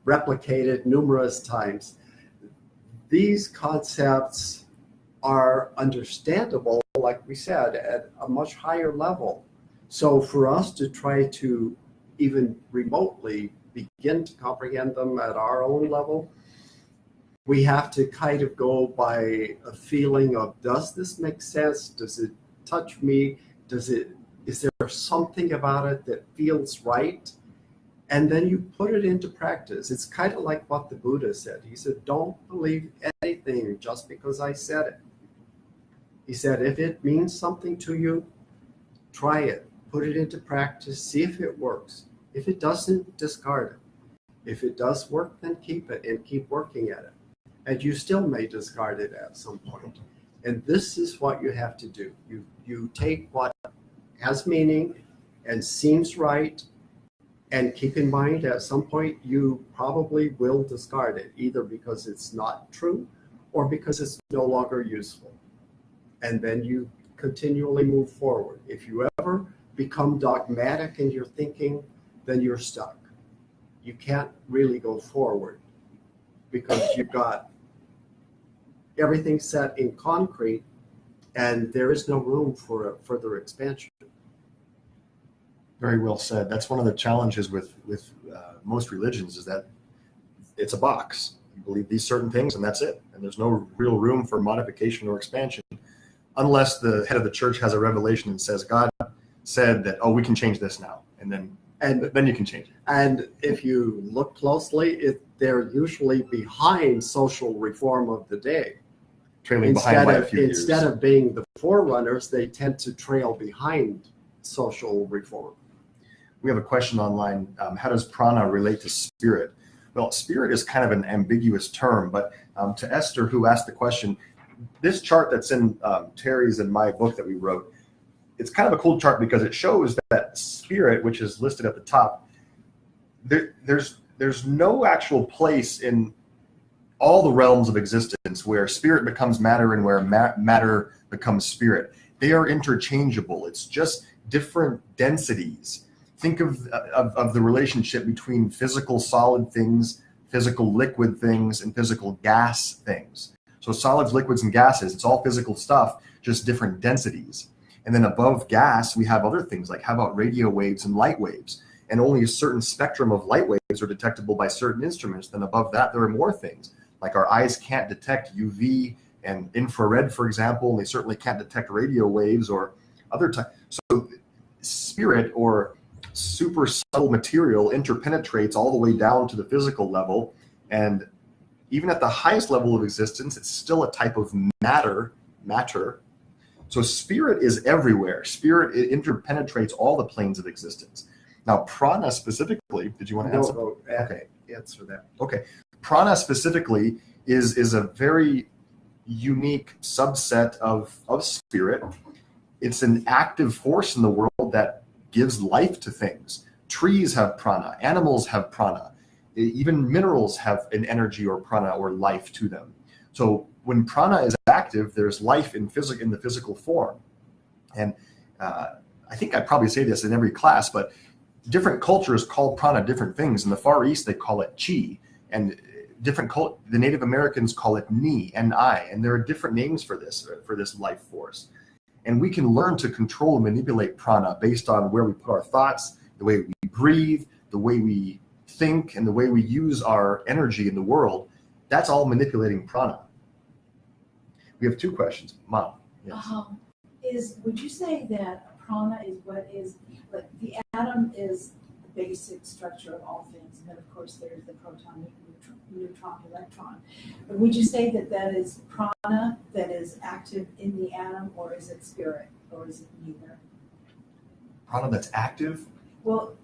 replicated numerous times. these concepts are understandable, like we said, at a much higher level. So for us to try to even remotely begin to comprehend them at our own level, we have to kind of go by a feeling of, does this make sense? Does it touch me? Is there something about it that feels right? And then you put it into practice. It's kind of like what the Buddha said. He said, don't believe anything just because I said it. He said, if it means something to you, try it, put it into practice, see if it works. If it doesn't, discard it. If it does work, then keep it and keep working at it. And you still may discard it at some point. And this is what you have to do. You take what has meaning and seems right, and keep in mind at some point you probably will discard it, either because it's not true or because it's no longer useful. And then you continually move forward. If you ever become dogmatic in your thinking, then you're stuck. You can't really go forward because you've got everything set in concrete and there is no room for a further expansion. Very well said. That's one of the challenges with most religions, is that it's a box. You believe these certain things and that's it. And there's no real room for modification or expansion unless the head of the church has a revelation and says, God said that, oh, we can change this now. And then you can change it. And if you look closely, they're usually behind social reform of the day. Trailing behind by a few years. Instead of being the forerunners, they tend to trail behind social reform. We have a question online. How does prana relate to spirit? Well, spirit is kind of an ambiguous term, but to Esther, who asked the question, this chart that's in Terry's and my book that we wrote, it's kind of a cool chart because it shows that spirit, which is listed at the top, there's no actual place in all the realms of existence where spirit becomes matter and where matter becomes spirit. They are interchangeable. It's just different densities. Think of the relationship between physical solid things, physical liquid things, and physical gas things. So solids, liquids, and gases, it's all physical stuff, just different densities. And then above gas, we have other things like, how about radio waves and light waves? And only a certain spectrum of light waves are detectable by certain instruments. Then above that, there are more things. Like our eyes can't detect UV and infrared, for example, and they certainly can't detect radio waves or other types. So spirit, or super subtle material, interpenetrates all the way down to the physical level. And even at the highest level of existence, it's still a type of matter. So spirit is everywhere. Spirit, it interpenetrates all the planes of existence. Now, prana specifically, did you want to answer? No, okay. Answer that. Okay. Prana specifically is a very unique subset of spirit. It's an active force in the world that gives life to things. Trees have prana, animals have prana, even minerals have an energy or prana or life to them. So when prana is active, there's life in the physical form. And I think I probably say this in every class, but different cultures call prana different things. In the Far East, they call it chi, and the Native Americans call it ni, N-I, and there are different names for this life force. And we can learn to control and manipulate prana based on where we put our thoughts, the way we breathe, the way we think, and the way we use our energy in the world. That's all manipulating prana. We have two questions. Mom. Yes. Would you say that prana is like the atom is the basic structure of all things, and then of course there's the proton, neutron, electron. But would you say that is prana that is active in the atom, or is it spirit, or is it neither? Prana that's active? Well,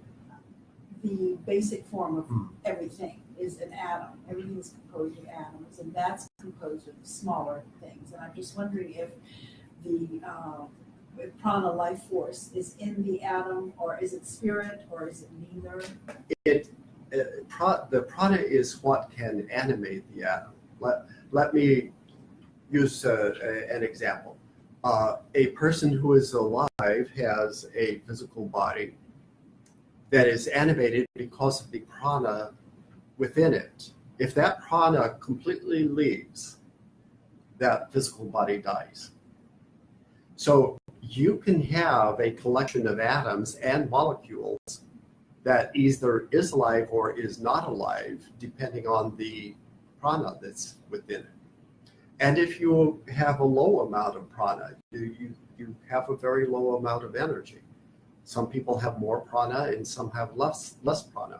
the basic form of everything is an atom. Everything is composed of atoms, and that's composed of smaller things. And I'm just wondering if the prana life force is in the atom, or is it spirit, or is it neither? The prana is what can animate the atom. Let me use an example. A person who is alive has a physical body that is animated because of the prana within it. If that prana completely leaves, that physical body dies. So you can have a collection of atoms and molecules that either is alive or is not alive, depending on the prana that's within it. And if you have a low amount of prana, you have a very low amount of energy. Some people have more prana and some have less prana.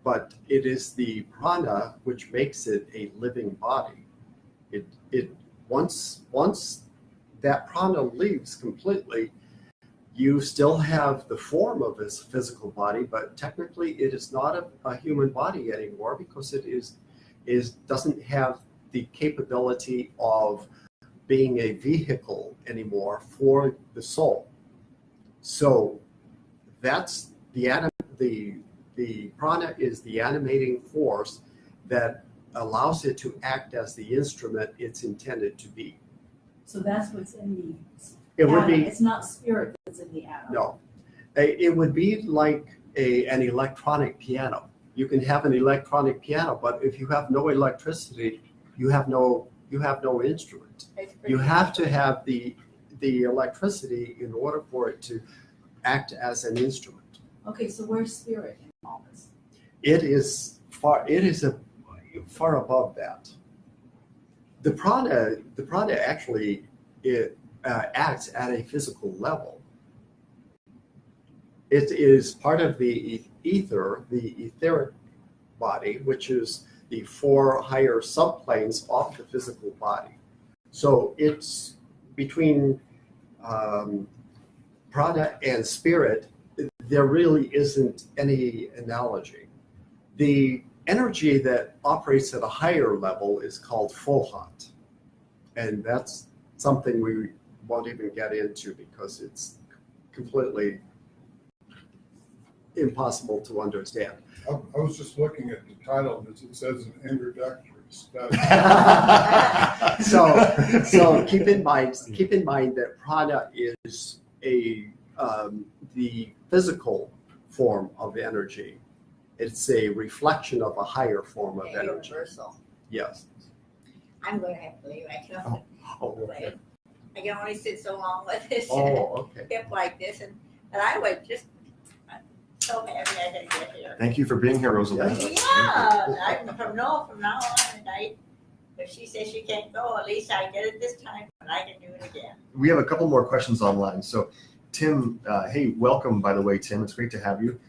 But it is the prana which makes it a living body. It once that prana leaves completely, you still have the form of this physical body, but technically it is not a human body anymore because it doesn't have the capability of being a vehicle anymore for the soul. So that's the prana is the animating force that allows it to act as the instrument it's intended to be. So that's what's in the It would atom. be It's not spirit that's in the atom. no. It would be like an electronic piano. You can have an electronic piano, but if you have no electricity, you have no instrument. It's pretty You have to have the electricity in order for it to act as an instrument. Okay, so where's spirit in all this? It is far above that. The prana actually acts at a physical level. It is part of the ether, the etheric body, which is the 4 higher subplanes of the physical body. So it's between prana and spirit. There really isn't any analogy. The energy that operates at a higher level is called fohat, and that's something we won't even get into because it's completely impossible to understand. I was just looking at the title, and it says an introductory study. So keep in mind that prana is the physical form of energy. It's a reflection of a higher form of energy. universal. Yes. I'm going to have to leave. I can Oh, only, okay. I can only sit so long with this Oh, okay. hip like this, and I would just, I'm so happy I could get here. Thank you for being here, Rosalinda. Yeah, from now on, if she says she can't go, at least I did it this time, and I can do it again. We have a couple more questions online. So Tim, hey, welcome, by the way, Tim. It's great to have you.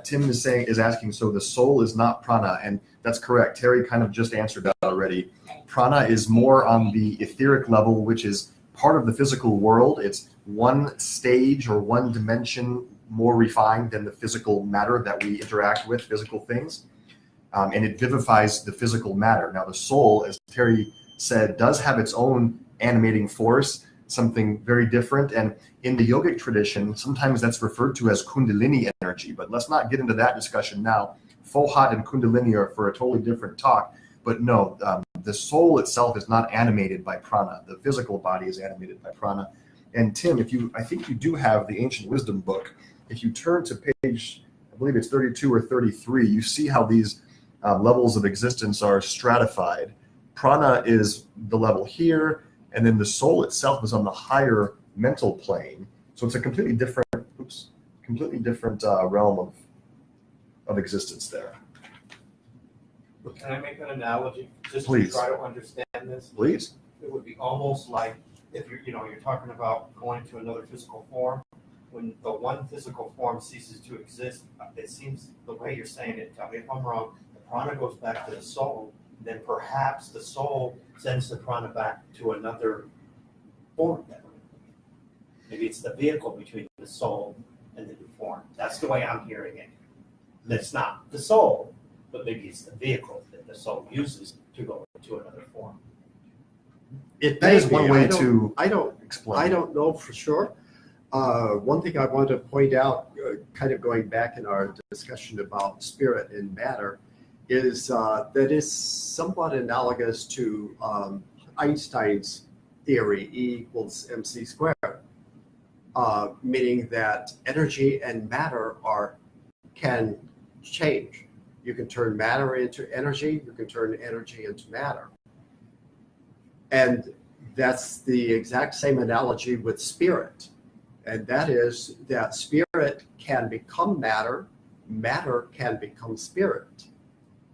Tim is asking, so the soul is not prana, and that's correct. Terry kind of just answered that already. Prana is more on the etheric level, which is part of the physical world. It's one stage or one dimension more refined than the physical matter that we interact with, physical things. And it vivifies the physical matter. Now, the soul, as Terry said, does have its own animating force, something very different. And in the yogic tradition, sometimes that's referred to as kundalini energy, but let's not get into that discussion now. Fohat and kundalini are for a totally different talk. But no, the soul itself is not animated by prana. The physical body is animated by prana. And Tim, I think you do have the Ancient Wisdom book. If you turn to page, I believe it's 32 or 33, you see how these levels of existence are stratified. Prana is the level here, and then the soul itself is on the higher mental plane. So it's a completely different realm of existence there. Can I make an analogy just Please. to try to understand this? Please. It would be almost like if you're talking about going to another physical form. When the one physical form ceases to exist, it seems the way you're saying it, tell me if I'm wrong, the prana goes back to the soul, then perhaps the soul sends the prana back to another form. Maybe it's the vehicle between the soul and the new form. That's the way I'm hearing it. That's not the soul, but maybe it's the vehicle that the soul uses to go into another form. It That may is be. one way to I don't explain. I don't know for sure. One thing I want to point out, kind of going back in our discussion about spirit and matter, is that is somewhat analogous to Einstein's theory, E equals mc squared, meaning that energy and matter can change. You can turn matter into energy, you can turn energy into matter. And that's the exact same analogy with spirit. And that is that spirit can become matter, matter can become spirit.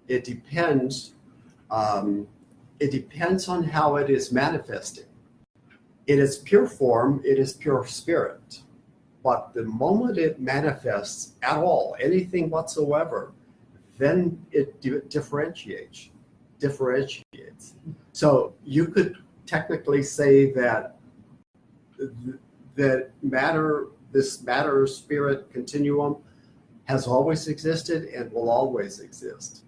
It depends on how it is manifesting. In its pure form, it is pure spirit. But the moment it manifests at all, anything whatsoever, then it differentiates. So you could technically say that this matter spirit continuum has always existed and will always exist.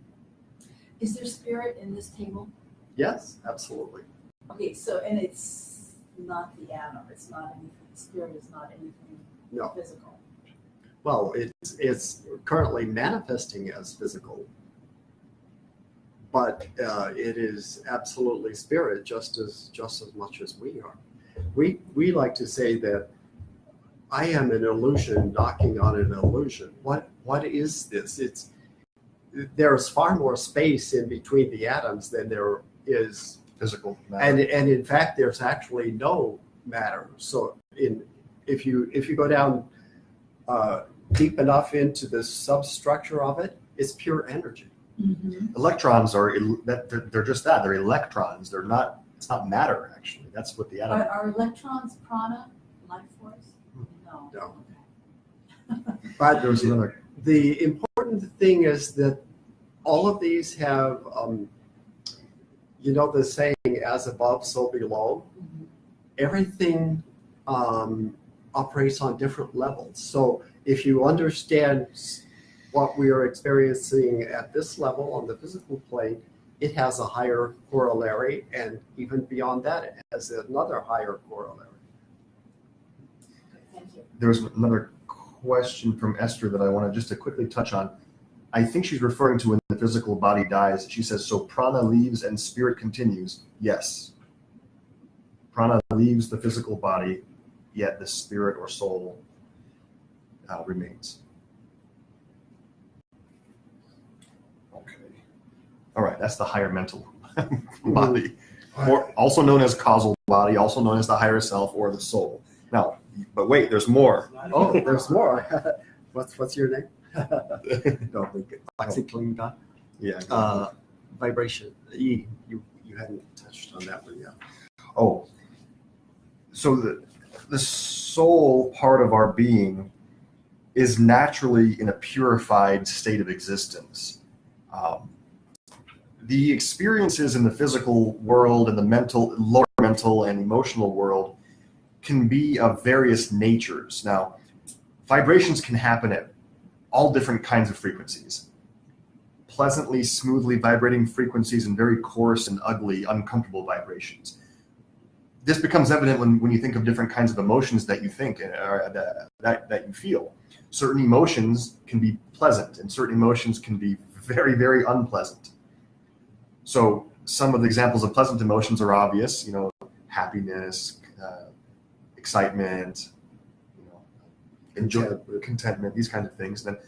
Is there spirit in this table? Yes, absolutely. Okay, so, and it's not the atom, it's not anything, spirit is not anything No. physical. Well, it's currently manifesting as physical, but it is absolutely spirit just as much as we are. We like to say that I am an illusion knocking on an illusion. What is this? There's far more space in between the atoms than there is Physical matter. and in fact there's actually no matter. So if you go down deep enough into the substructure of it, it's pure energy. Mm-hmm. Electrons they're just that. They're electrons. They're not. It's not matter actually. That's what the atom. Are electrons prana, life force? No. No. Okay. But There was another. the important thing is that all of these have, the saying, as above, so below. Mhm. Everything operates on different levels. So if you understand what we are experiencing at this level on the physical plane, it has a higher corollary, and even beyond that, it has another higher corollary. Thank you. There was another question from Esther that I wanted just to quickly touch on. I think she's referring to when the physical body dies. She says, so prana leaves and spirit continues. Yes. Prana leaves the physical body, yet the spirit or soul remains. Okay. All right, that's the higher mental body, or also known as causal body, also known as the higher self or the soul. Now, but wait, there's more. Oh, there's more. What's your name? No, Lexi Yeah. vibration. You hadn't touched on that one yet. Oh, so the soul part of our being is naturally in a purified state of existence. The experiences in the physical world and the lower mental and emotional world can be of various natures. Now, vibrations can happen at all different kinds of frequencies. Pleasantly, smoothly vibrating frequencies and very coarse and ugly, uncomfortable vibrations. This becomes evident when you think of different kinds of emotions that you think that you feel. Certain emotions can be pleasant and certain emotions can be very, very unpleasant. So some of the examples of pleasant emotions are obvious, happiness, excitement, contentment, these kinds of things. Then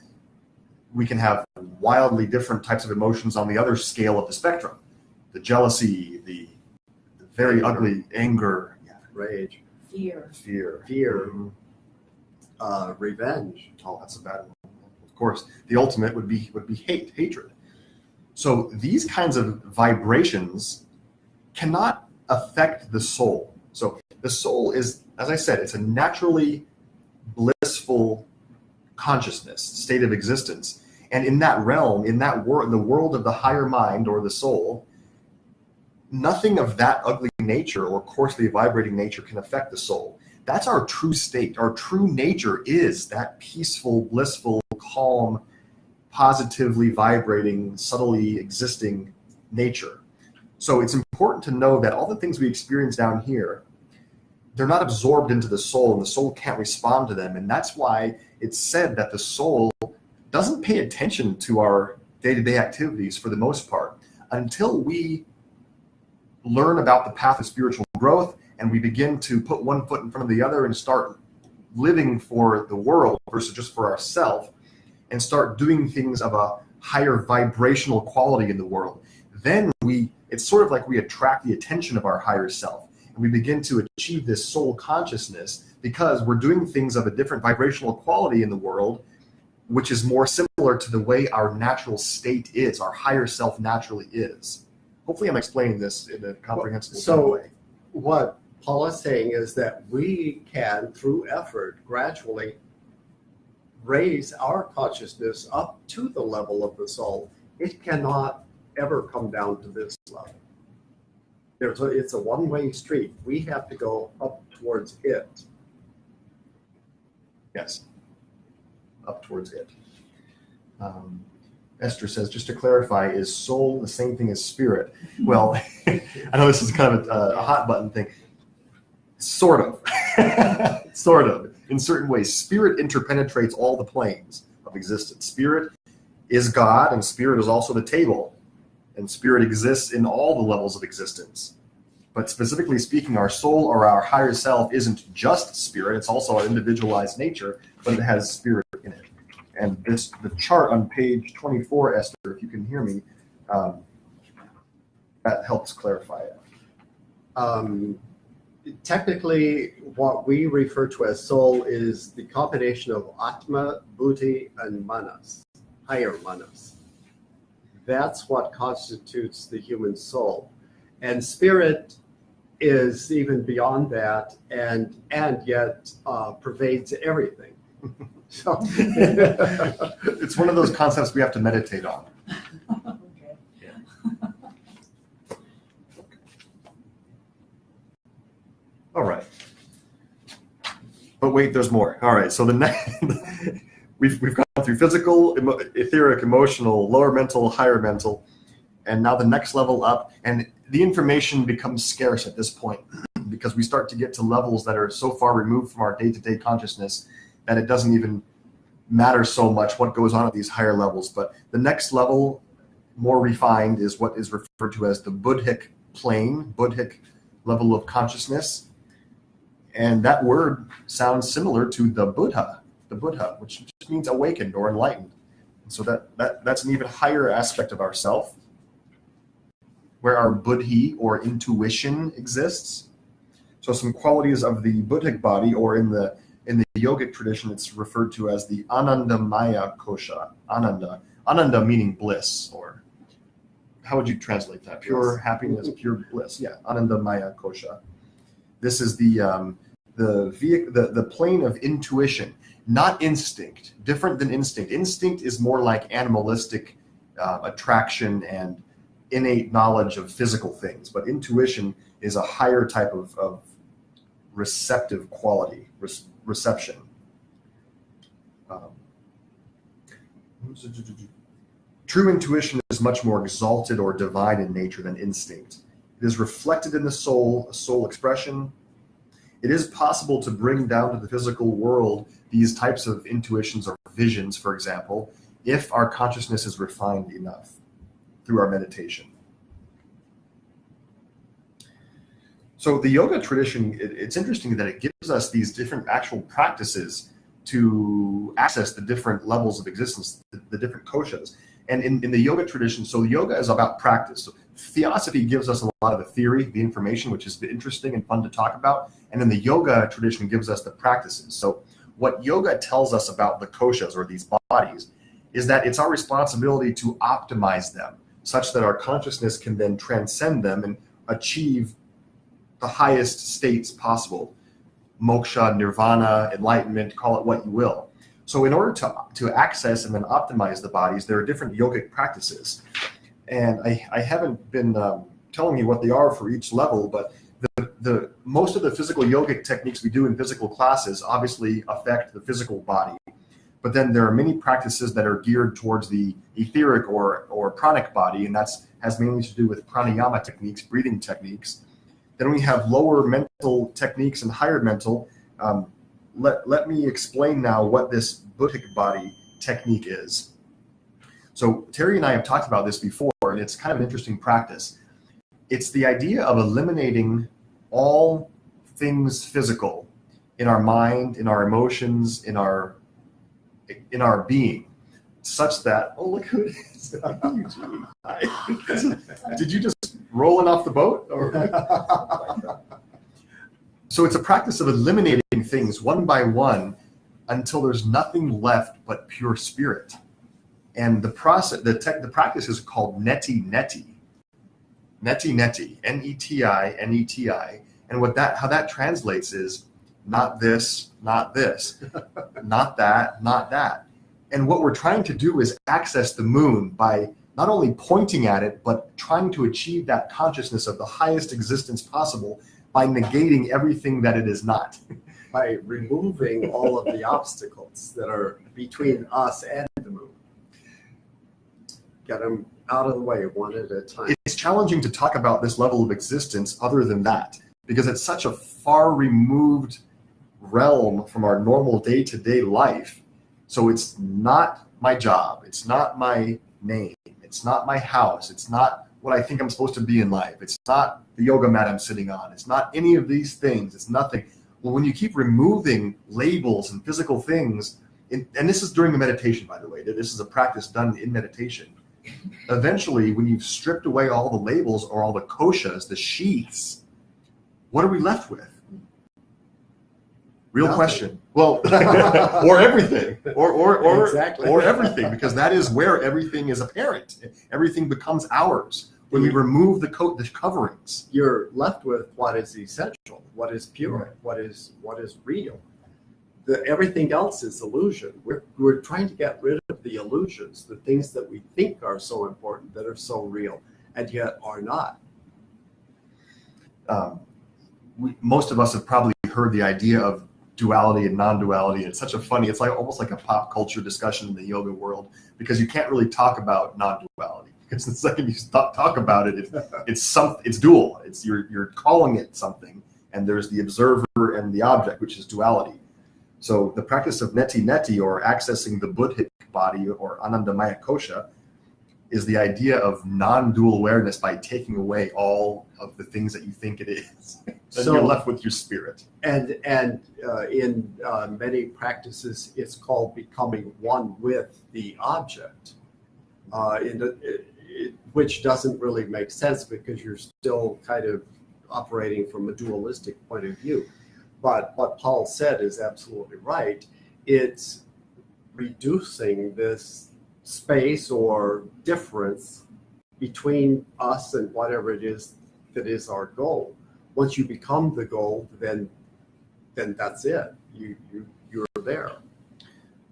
we can have wildly different types of emotions on the other scale of the spectrum. The jealousy, the very ugly anger, Rage, Fear. fear. revenge. Oh, that's a bad one. Of course, the ultimate would be hatred. So these kinds of vibrations cannot affect the soul. So the soul is, as I said, it's a naturally blissful consciousness, state of existence. And in that realm, in that world, the world of the higher mind or the soul, nothing of that ugly nature or coarsely vibrating nature can affect the soul. That's our true state. Our true nature is that peaceful, blissful, calm, positively vibrating, subtly existing nature. So it's important to know that all the things we experience down here, they're not absorbed into the soul, and the soul can't respond to them. And that's why it's said that the soul doesn't pay attention to our day-to-day activities for the most part until we learn about the path of spiritual growth and we begin to put one foot in front of the other and start living for the world versus just for ourselves, and start doing things of a higher vibrational quality in the world. Then it's sort of like we attract the attention of our higher self. And we begin to achieve this soul consciousness because we're doing things of a different vibrational quality in the world, which is more similar to the way our natural state is, our higher self naturally is. Hopefully I'm explaining this in a comprehensible So- way. What Paul is saying is that we can, through effort, gradually raise our consciousness up to the level of the soul. It cannot ever come down to this level. It's a one-way street. We have to go up towards it. Yes, up towards it. Esther says, just to clarify, is soul the same thing as spirit? Well, I know this is kind of a hot button thing. Sort of. Sort of. In certain ways, spirit interpenetrates all the planes of existence. Spirit is God, and spirit is also the table. And spirit exists in all the levels of existence. But specifically speaking, our soul or our higher self isn't just spirit, it's also our individualized nature, but it has spirit in it. And the chart on page 24, Esther, if you can hear me, that helps clarify it. Technically, what we refer to as soul is the combination of Atma, Buddhi, and Manas, higher Manas. That's what constitutes the human soul. And spirit is even beyond that and yet pervades everything. So It's one of those concepts we have to meditate on. Okay. All right. But wait, there's more. All right. So the next, we've gone through physical, etheric, emotional, lower mental, higher mental, and now the next level up. And the information becomes scarce at this point because we start to get to levels that are so far removed from our day-to-day consciousness that it doesn't even matter so much what goes on at these higher levels. But the next level, more refined, is what is referred to as the Buddhic plane, Buddhic level of consciousness. And that word sounds similar to the Buddha, which just means awakened or enlightened. And so that's an even higher aspect of ourself, where our buddhi or intuition exists. So some qualities of the Buddhic body, or in the yogic tradition, it's referred to as the Anandamaya Kosha. Ananda meaning bliss, or how would you translate that? Pure happiness, pure bliss. Yeah, Anandamaya Kosha. This is the plane of intuition, not instinct. Different than instinct. Instinct is more like animalistic attraction and innate knowledge of physical things, but intuition is a higher type of receptive quality, reception. True intuition is much more exalted or divine in nature than instinct. It is reflected in the soul, a soul expression. It is possible to bring down to the physical world these types of intuitions or visions, for example, if our consciousness is refined enough through our meditation. So the yoga tradition, it's interesting that it gives us these different actual practices to access the different levels of existence, the different koshas. And in the yoga tradition, so yoga is about practice. So Theosophy gives us a lot of the theory, the information, which is interesting and fun to talk about. And then the yoga tradition gives us the practices. So what yoga tells us about the koshas, or these bodies, is that it's our responsibility to optimize them such that our consciousness can then transcend them and achieve the highest states possible. Moksha, nirvana, enlightenment, call it what you will. So in order to access and then optimize the bodies, there are different yogic practices. And I haven't been telling you what they are for each level, but the most of the physical yogic techniques we do in physical classes obviously affect the physical body. But then there are many practices that are geared towards the etheric or pranic body, and has mainly to do with pranayama techniques, breathing techniques. Then we have lower mental techniques and higher mental. Let me explain now what this Buddhic body technique is. So Terry and I have talked about this before, and it's kind of an interesting practice. It's the idea of eliminating all things physical in our mind, in our emotions, in our being, such that, oh, look who it is. Hi. Did you just rolling off the boat? Or? So it's a practice of eliminating things one by one until there's nothing left but pure spirit. And the process, the practice is called neti neti. Neti neti, N-E-T-I, and how that translates is not this, not this, not that, not that. And what we're trying to do is access the moon by not only pointing at it, but trying to achieve that consciousness of the highest existence possible by negating everything that it is not. By removing all of the obstacles that are between us and the moon. Get them out of the way one at a time. It's challenging to talk about this level of existence other than that, because it's such a far removed realm from our normal day-to-day life. So it's not my job, it's not my name, it's not my house, it's not what I think I'm supposed to be in life, it's not the yoga mat I'm sitting on, it's not any of these things, it's nothing. Well, when you keep removing labels and physical things, and this is during the meditation, by the way, this is a practice done in meditation. Eventually, when you've stripped away all the labels or all the koshas, the sheaths, what are we left with? Real Nothing. Question. Well, or everything, or Exactly. or everything, because that is where everything is apparent. Everything becomes ours when we remove the coverings. You're left with what is essential, what is pure, what is real. Everything else is illusion. We're trying to get rid of the illusions, the things that we think are so important, that are so real, and yet are not. Most of us have probably heard the idea of duality and non-duality. It's such a funny, it's like almost like a pop culture discussion in the yoga world, because you can't really talk about non-duality, because the second you talk about it, it's dual. It's you're calling it something, and there's the observer and the object, which is duality. So the practice of neti neti, or accessing the Buddhic body, or Anandamaya Kosha, is the idea of non-dual awareness by taking away all of the things that you think it is. Then So you're left with your spirit. And in many practices, it's called becoming one with the object, which doesn't really make sense because you're still kind of operating from a dualistic point of view. But what Paul said is absolutely right. It's reducing this space or difference between us and whatever it is that is our goal. Once you become the goal, then that's it. You're there.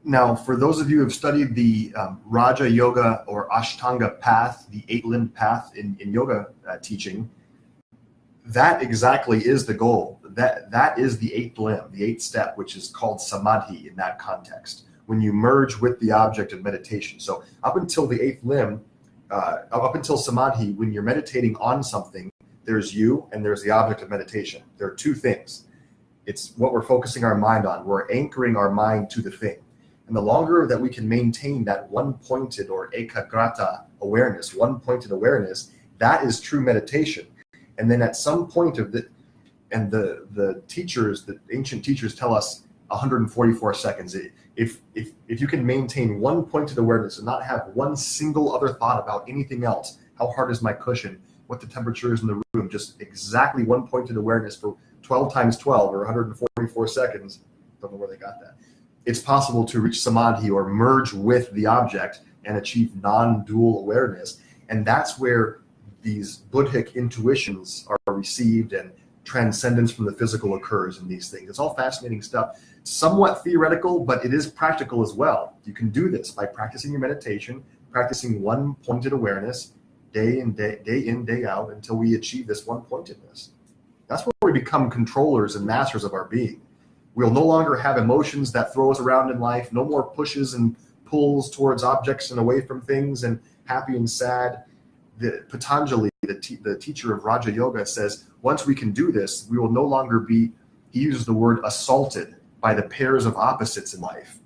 Now, for those of you who have studied the Raja Yoga or Ashtanga path, the 8-limb path in yoga teaching, that exactly is the goal. That is the 8th limb, the 8th step, which is called samadhi in that context, when you merge with the object of meditation. So up until the 8th limb, up until samadhi, when you're meditating on something, there's you and there's the object of meditation. There are two things. It's what we're focusing our mind on. We're anchoring our mind to the thing. And the longer that we can maintain that one-pointed or ekagrata awareness, one-pointed awareness, that is true meditation. And then at some point of and the teachers, the ancient teachers tell us 144 seconds. If you can maintain one-pointed awareness and not have one single other thought about anything else, how hard is my cushion, what the temperature is in the room, just exactly one-pointed awareness for 12 times 12 or 144 seconds, don't know where they got that, it's possible to reach samadhi or merge with the object and achieve non-dual awareness. And that's where these Buddhic intuitions are received and transcendence from the physical occurs in these things. It's all fascinating stuff. Somewhat theoretical, but it is practical as well. You can do this by practicing your meditation, practicing one-pointed awareness day in, day out, until we achieve this one-pointedness. That's where we become controllers and masters of our being. We'll no longer have emotions that throw us around in life, no more pushes and pulls towards objects and away from things and happy and sad. Patanjali, the teacher of Raja Yoga, says once we can do this, we will no longer be, he uses the word assaulted by the pairs of opposites in life.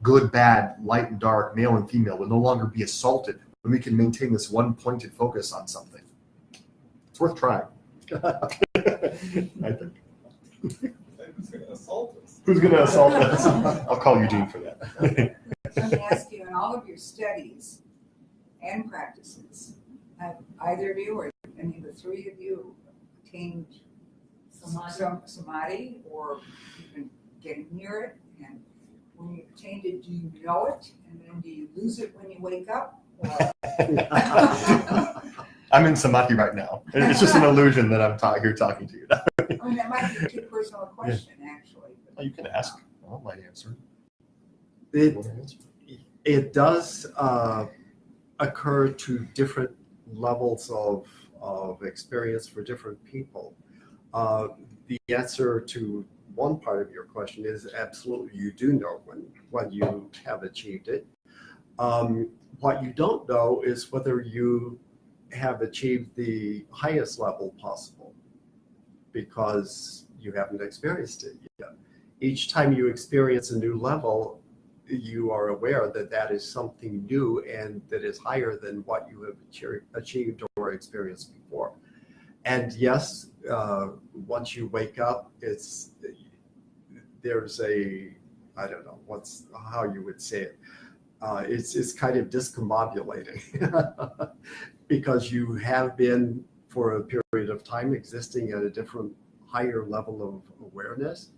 Good, bad, light and dark, male and female will no longer be assaulted when we can maintain this one-pointed focus on something. It's worth trying. I think. Who's going to assault us? Who's going to assault us? I'll call Eugene for that. Let me ask you, in all of your studies and practices, have either of you or I mean, the three of you attained Samadhi. some samadhi, or you've been getting near it, and when you attained it, do you know it, and then do you lose it when you wake up? Or I'm in samadhi right now. It's just an illusion that I'm here talking to you. I mean, that might be too personal a question, actually. You can ask. I might answer. It, Want to answer? it does occur to different levels of experience for different people. The answer to one part of your question is absolutely you do know when you have achieved it. What you don't know is whether you have achieved the highest level possible because you haven't experienced it yet. Each time you experience a new level, you are aware that that is something new and that is higher than what you have achieved or experienced before. And yes, once you wake up, there's I don't know how you would say it. It's kind of discombobulating because you have been for a period of time existing at a different higher level of awareness.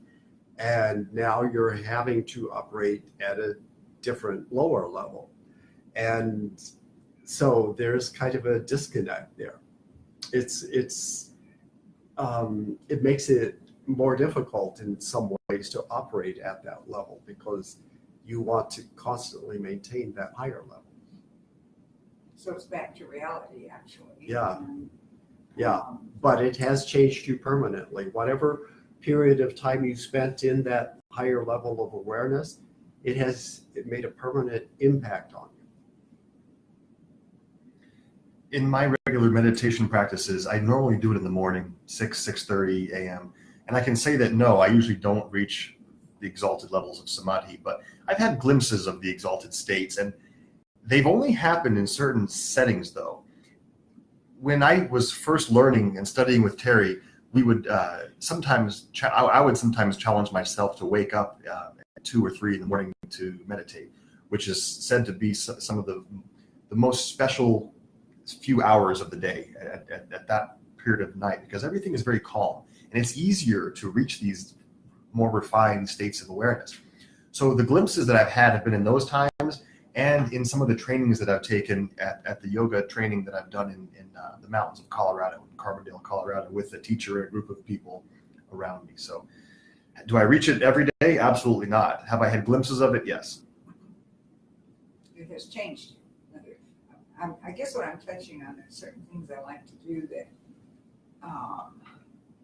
And now you're having to operate at a different lower level. And so there's kind of a disconnect there. It makes it more difficult in some ways to operate at that level because you want to constantly maintain that higher level. So it's back to reality, actually. Yeah. Yeah, but it has changed you permanently. Whatever period of time you spent in that higher level of awareness, it made a permanent impact on you. In my regular meditation practices, I normally do it in the morning, 6:30 a.m. And I can say that no, I usually don't reach the exalted levels of samadhi, but I've had glimpses of the exalted states, and they've only happened in certain settings though. When I was first learning and studying with Terry, we would sometimes, I would sometimes challenge myself to wake up at 2 or 3 in the morning to meditate, which is said to be some of the most special few hours of the day at that period of night, because everything is very calm and it's easier to reach these more refined states of awareness. So the glimpses that I've had have been in those times and in some of the trainings that I've taken at the yoga training that I've done in the mountains of Colorado, in Carbondale, Colorado, with a teacher and a group of people around me. So do I reach it every day? Absolutely not. Have I had glimpses of it? Yes. It has changed you. I guess what I'm touching on are certain things I like to do that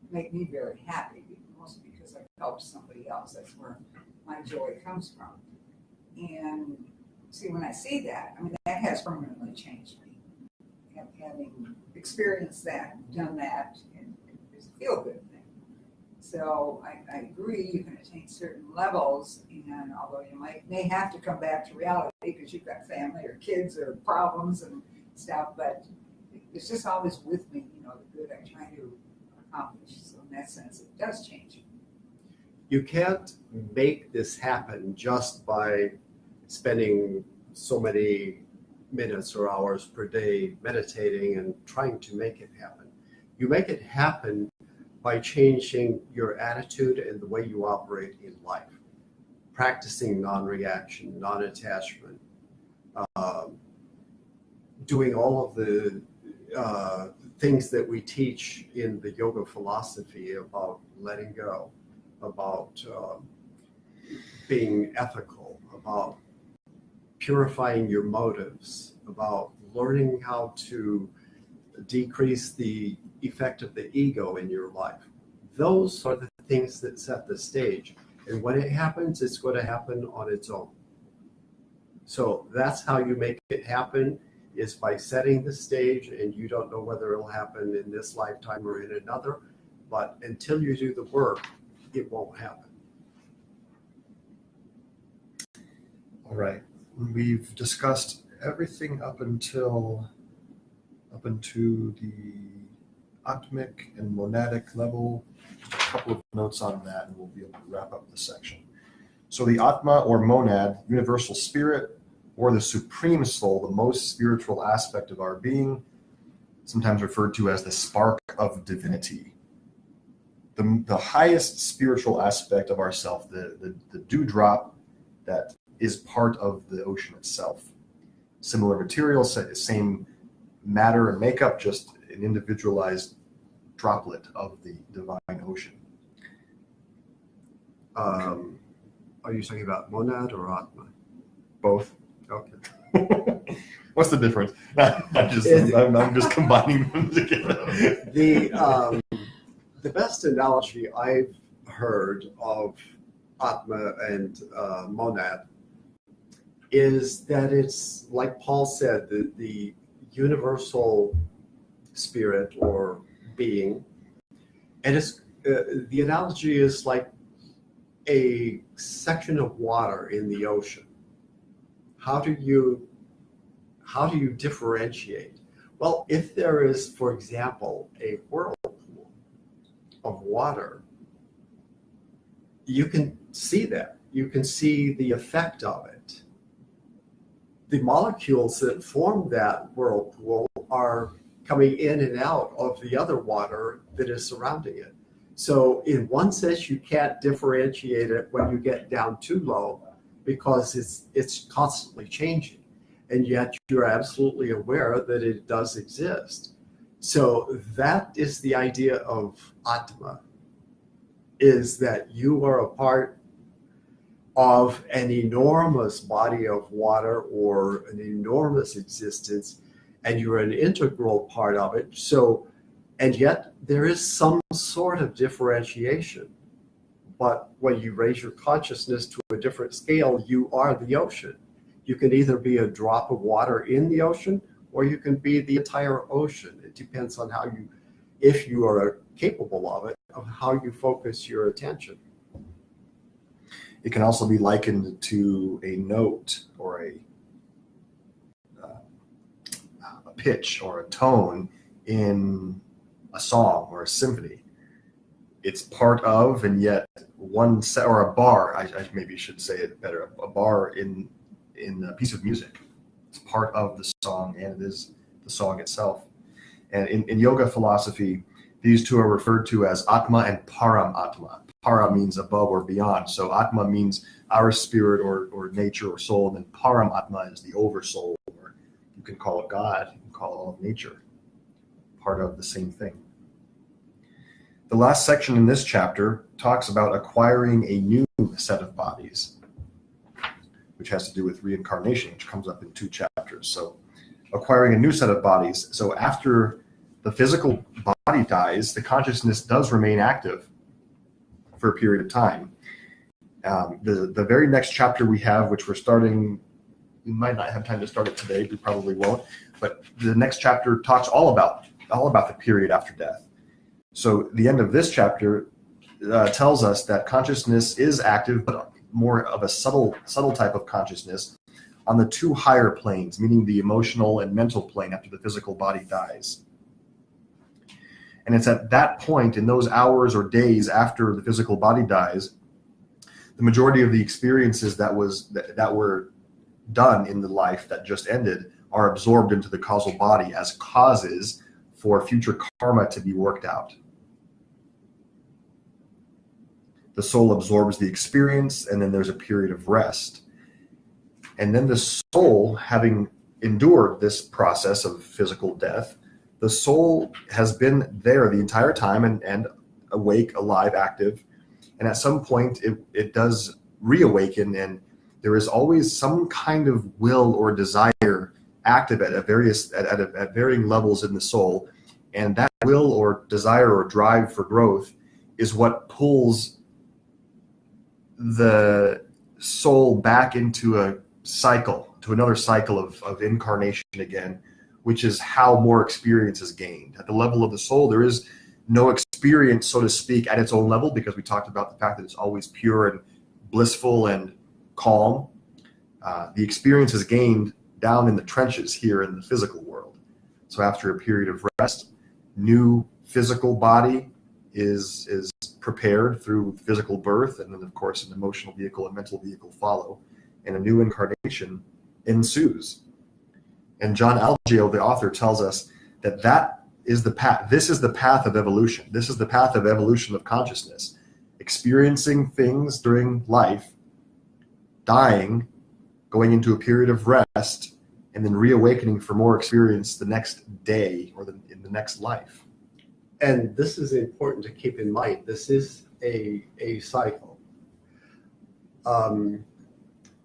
make me very happy, mostly because I've helped somebody else. That's where my joy comes from. And see, when I see that, I mean, that has permanently changed me. Having experienced that, done that, and it's a feel-good thing. So I agree you can attain certain levels, and although you may have to come back to reality because you've got family or kids or problems and stuff, but it's just always with me, the good I try to accomplish. So in that sense, it does change you. You can't make this happen just by spending so many minutes or hours per day meditating and trying to make it happen. You make it happen by changing your attitude and the way you operate in life, practicing non-reaction, non-attachment, doing all of the things that we teach in the yoga philosophy about letting go, about being ethical, about purifying your motives, about learning how to decrease the effect of the ego in your life. Those are the things that set the stage. And when it happens, it's going to happen on its own. So that's how you make it happen, is by setting the stage, and you don't know whether it'll happen in this lifetime or in another, but until you do the work, it won't happen. All right. We've discussed everything up into the atmic and monadic level. Just a couple of notes on that, and we'll be able to wrap up this section. So the Atma or monad, universal spirit, or the supreme soul, the most spiritual aspect of our being, sometimes referred to as the spark of divinity. The highest spiritual aspect of ourself, the dewdrop that is part of the ocean itself. Similar materials, same matter and makeup, just an individualized droplet of the divine ocean. Are you talking about monad or atma? Both. Okay. What's the difference? I'm just combining them together. The best analogy I've heard of atma and monad is that it's like Paul said, the universal spirit or being, and it's the analogy is like a section of water in the ocean. How do you differentiate? Well, if there is, for example, a whirlpool of water, you can see that. You can see the effect of it. The molecules that form that whirlpool are coming in and out of the other water that is surrounding it. So in one sense, you can't differentiate it when you get down too low because it's constantly changing. And yet you're absolutely aware that it does exist. So that is the idea of Atma, is that you are a part of an enormous body of water or an enormous existence, and you're an integral part of it. So, and yet there is some sort of differentiation. But when you raise your consciousness to a different scale, you are the ocean. You can either be a drop of water in the ocean, or you can be the entire ocean. It depends on how you, if you are capable of it, of how you focus your attention. It can also be likened to a note or a pitch or a tone in a song or a symphony. It's part of, and yet one set, or a bar, I maybe should say it better, a bar in a piece of music. It's part of the song, and it is the song itself. And in yoga philosophy, these two are referred to as Atma and Param Atma. Para means above or beyond. So Atma means our spirit or nature or soul, and then Param Atma is the oversoul, or you can call it God, you can call it all of nature, part of the same thing. The last section in this chapter talks about acquiring a new set of bodies, which has to do with reincarnation, which comes up in 2 chapters. So acquiring a new set of bodies. So after the physical body dies, the consciousness does remain active for a period of time. The very next chapter we have, which we're starting, we might not have time to start it today, we probably won't, but the next chapter talks all about the period after death. So the end of this chapter tells us that consciousness is active, but more of a subtle type of consciousness on the 2 higher planes, meaning the emotional and mental plane after the physical body dies. And it's at that point, in those hours or days after the physical body dies, the majority of the experiences that were done in the life that just ended are absorbed into the causal body as causes for future karma to be worked out. The soul absorbs the experience, and then there's a period of rest. And then the soul, having endured this process of physical death, the soul has been there the entire time and awake, alive, active. And at some point, it does reawaken, and there is always some kind of will or desire active at varying levels in the soul. And that will or desire or drive for growth is what pulls the soul back into another cycle of incarnation again, which is how more experience is gained. At the level of the soul, there is no experience, so to speak, at its own level, because we talked about the fact that it's always pure and blissful and calm. The experience is gained down in the trenches here in the physical world. So after a period of rest, new physical body is prepared through physical birth, and then of course an emotional vehicle and mental vehicle follow, and a new incarnation ensues. And John Algeo, the author, tells us that is the path. This is the path of evolution. This is the path of evolution of consciousness. Experiencing things during life, dying, going into a period of rest, and then reawakening for more experience the next day or in the next life. And this is important to keep in mind. This is a cycle.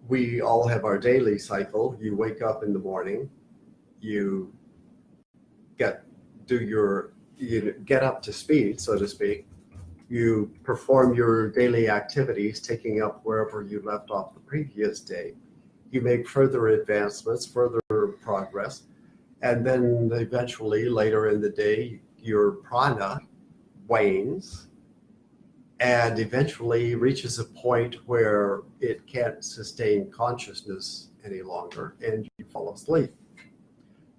We all have our daily cycle. You wake up in the morning, you get up to speed, so to speak. You perform your daily activities, taking up wherever you left off the previous day. You make further advancements, further progress, and then eventually later in the day, your prana wanes and eventually reaches a point where it can't sustain consciousness any longer and you fall asleep.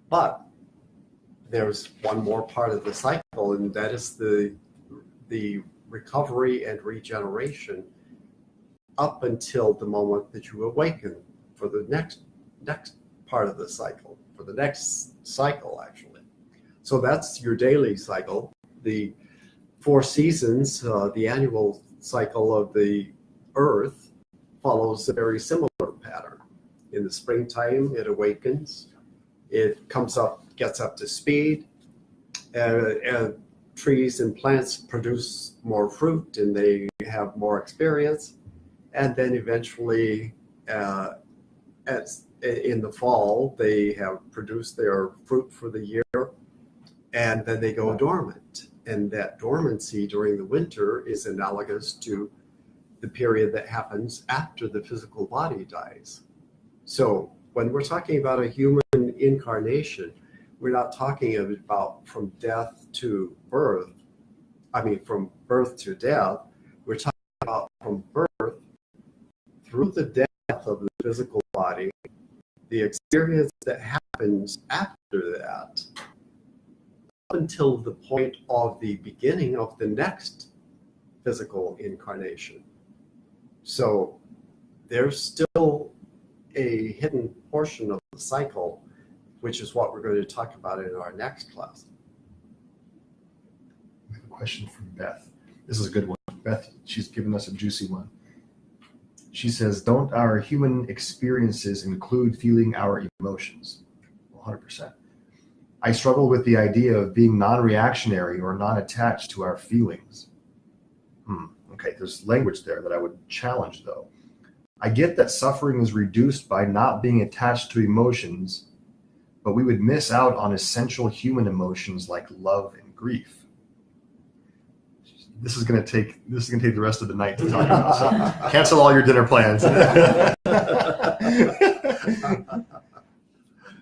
But there's one more part of the cycle, and that is the recovery and regeneration up until the moment that you awaken for the next part of the cycle, for the next cycle actually. So that's your daily cycle. The 4 seasons, the annual cycle of the earth follows a very similar pattern. In the springtime, it awakens, it gets up to speed, and trees and plants produce more fruit and they have more experience. And then eventually, in the fall, they have produced their fruit for the year, and then they go dormant. And that dormancy during the winter is analogous to the period that happens after the physical body dies. So when we're talking about a human incarnation, we're not talking about from death to birth. I mean, from birth to death. We're talking about from birth through the death of the physical body, the experience that happens after that, up until the point of the beginning of the next physical incarnation. So there's still a hidden portion of the cycle, which is what we're going to talk about in our next class. We have a question from Beth. This is a good one. Beth, she's given us a juicy one. She says, don't our human experiences include feeling our emotions? 100%. I struggle with the idea of being non-reactionary or non-attached to our feelings. Okay, there's language there that I would challenge, though. I get that suffering is reduced by not being attached to emotions, but we would miss out on essential human emotions like love and grief. This is going to take the rest of the night to talk about. So cancel all your dinner plans.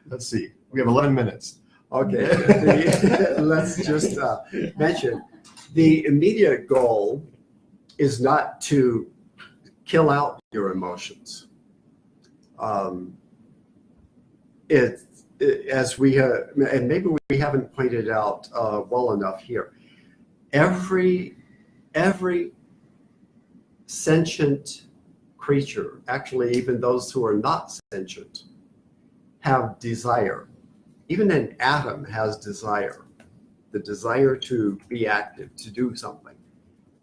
Let's see. We have 11 minutes. Okay, let's just mention the immediate goal is not to kill out your emotions. As we have, and maybe we haven't pointed out well enough here, every sentient creature, actually even those who are not sentient, have desire. Even an atom has desire, the desire to be active, to do something.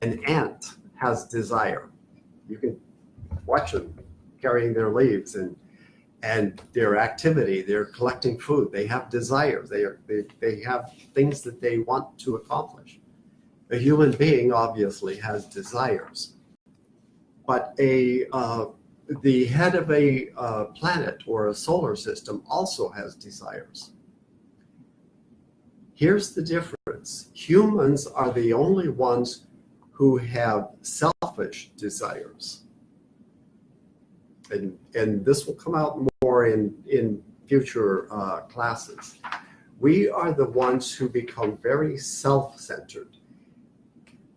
An ant has desire. You can watch them carrying their leaves and their activity. They're collecting food. They have desires. They have things that they want to accomplish. A human being obviously has desires, but the head of a planet or a solar system also has desires. Here's the difference. Humans are the only ones who have selfish desires. And this will come out more in future classes. We are the ones who become very self-centered.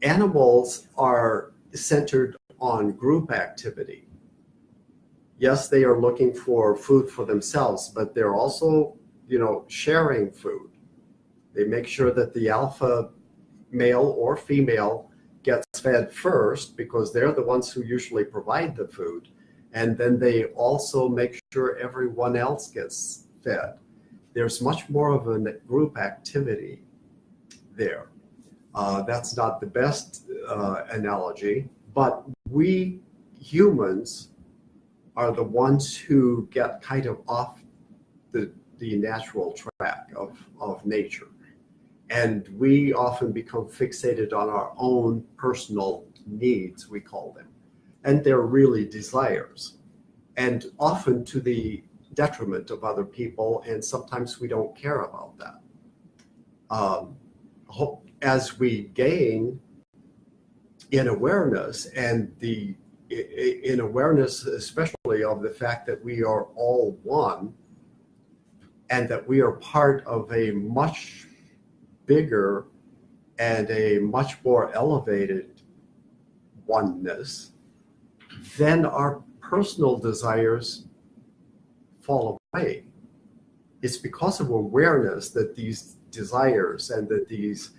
Animals are centered on group activity. Yes, they are looking for food for themselves, but they're also, sharing food. They make sure that the alpha male or female gets fed first because they're the ones who usually provide the food. And then they also make sure everyone else gets fed. there's much more of a group activity there. That's not the best analogy, but we humans are the ones who get kind of off the natural track of nature. And we often become fixated on our own personal needs, we call them. And they're really desires. And often to the detriment of other people, and sometimes we don't care about that. As we gain in awareness, and in awareness especially of the fact that we are all one, and that we are part of a much bigger and a much more elevated oneness, then our personal desires fall away. It's because of awareness that these desires and that these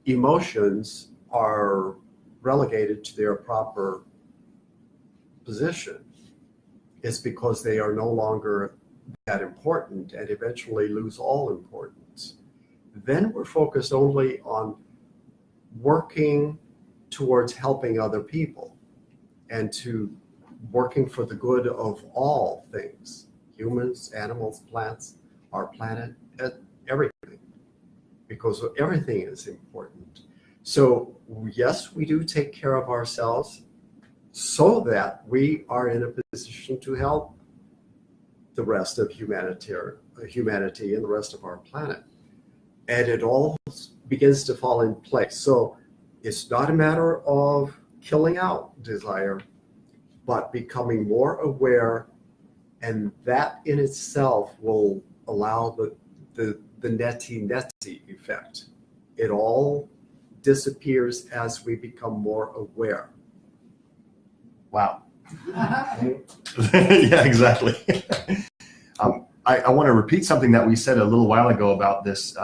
emotions are relegated to their proper position. It's because they are no longer that important and eventually lose all importance. Then we're focused only on working towards helping other people and to working for the good of all things, humans, animals, plants, our planet, everything, because everything is important. So yes, we do take care of ourselves so that we are in a position to help the rest of humanity and the rest of our planet. And it all begins to fall in place. So it's not a matter of killing out desire, but becoming more aware, and that in itself will allow the neti effect. It all disappears as we become more aware. Wow. Yeah, exactly. I want to repeat something that we said a little while ago about this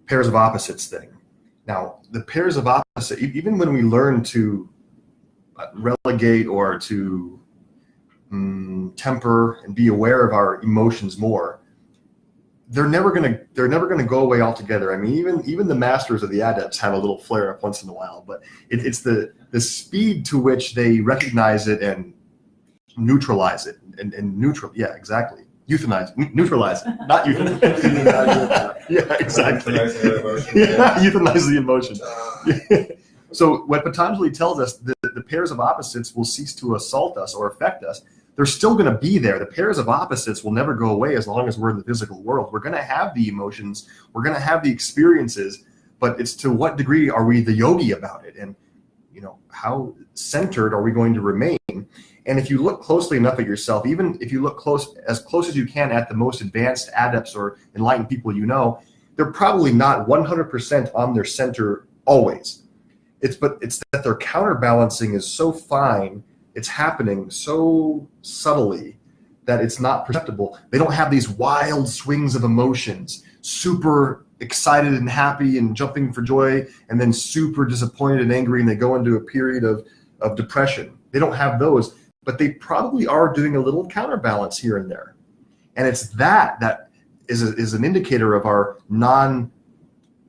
pairs of opposites thing. Now, the pairs of opposites, even when we learn to relegate or to temper and be aware of our emotions more, they're never gonna go away altogether. I mean, even the masters of the adepts have a little flare up once in a while, but it's the speed to which they recognize it and neutralize it and neutral. Yeah, exactly. Neutralize it, not euthanize. Yeah, exactly. Yeah, euthanize the emotion. So what Patanjali tells us, the pairs of opposites will cease to assault us or affect us. They're still going to be there. The pairs of opposites will never go away as long as we're in the physical world. We're going to have the emotions, we're going to have the experiences, but it's to what degree are we the yogi about it, and how centered are we going to remain? And if you look closely enough at yourself, even if you look close as you can at the most advanced adepts or enlightened people they're probably not 100% on their center always. It's that their counterbalancing is so fine, it's happening so subtly that it's not perceptible. They don't have these wild swings of emotions, super excited and happy and jumping for joy, and then super disappointed and angry, and they go into a period of depression. They don't have those, but they probably are doing a little counterbalance here and there. And it's that is an indicator of our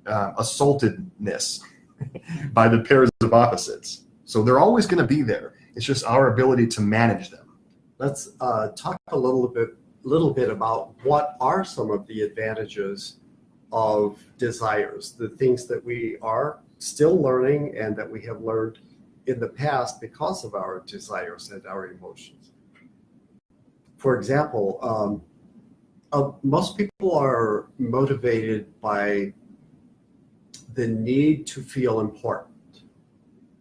assaultedness by the pairs of opposites. So they're always going to be there. It's just our ability to manage them. Let's talk a little bit about what are some of the advantages of desires, the things that we are still learning and that we have learned in the past because of our desires and our emotions. For example, most people are motivated by the need to feel important.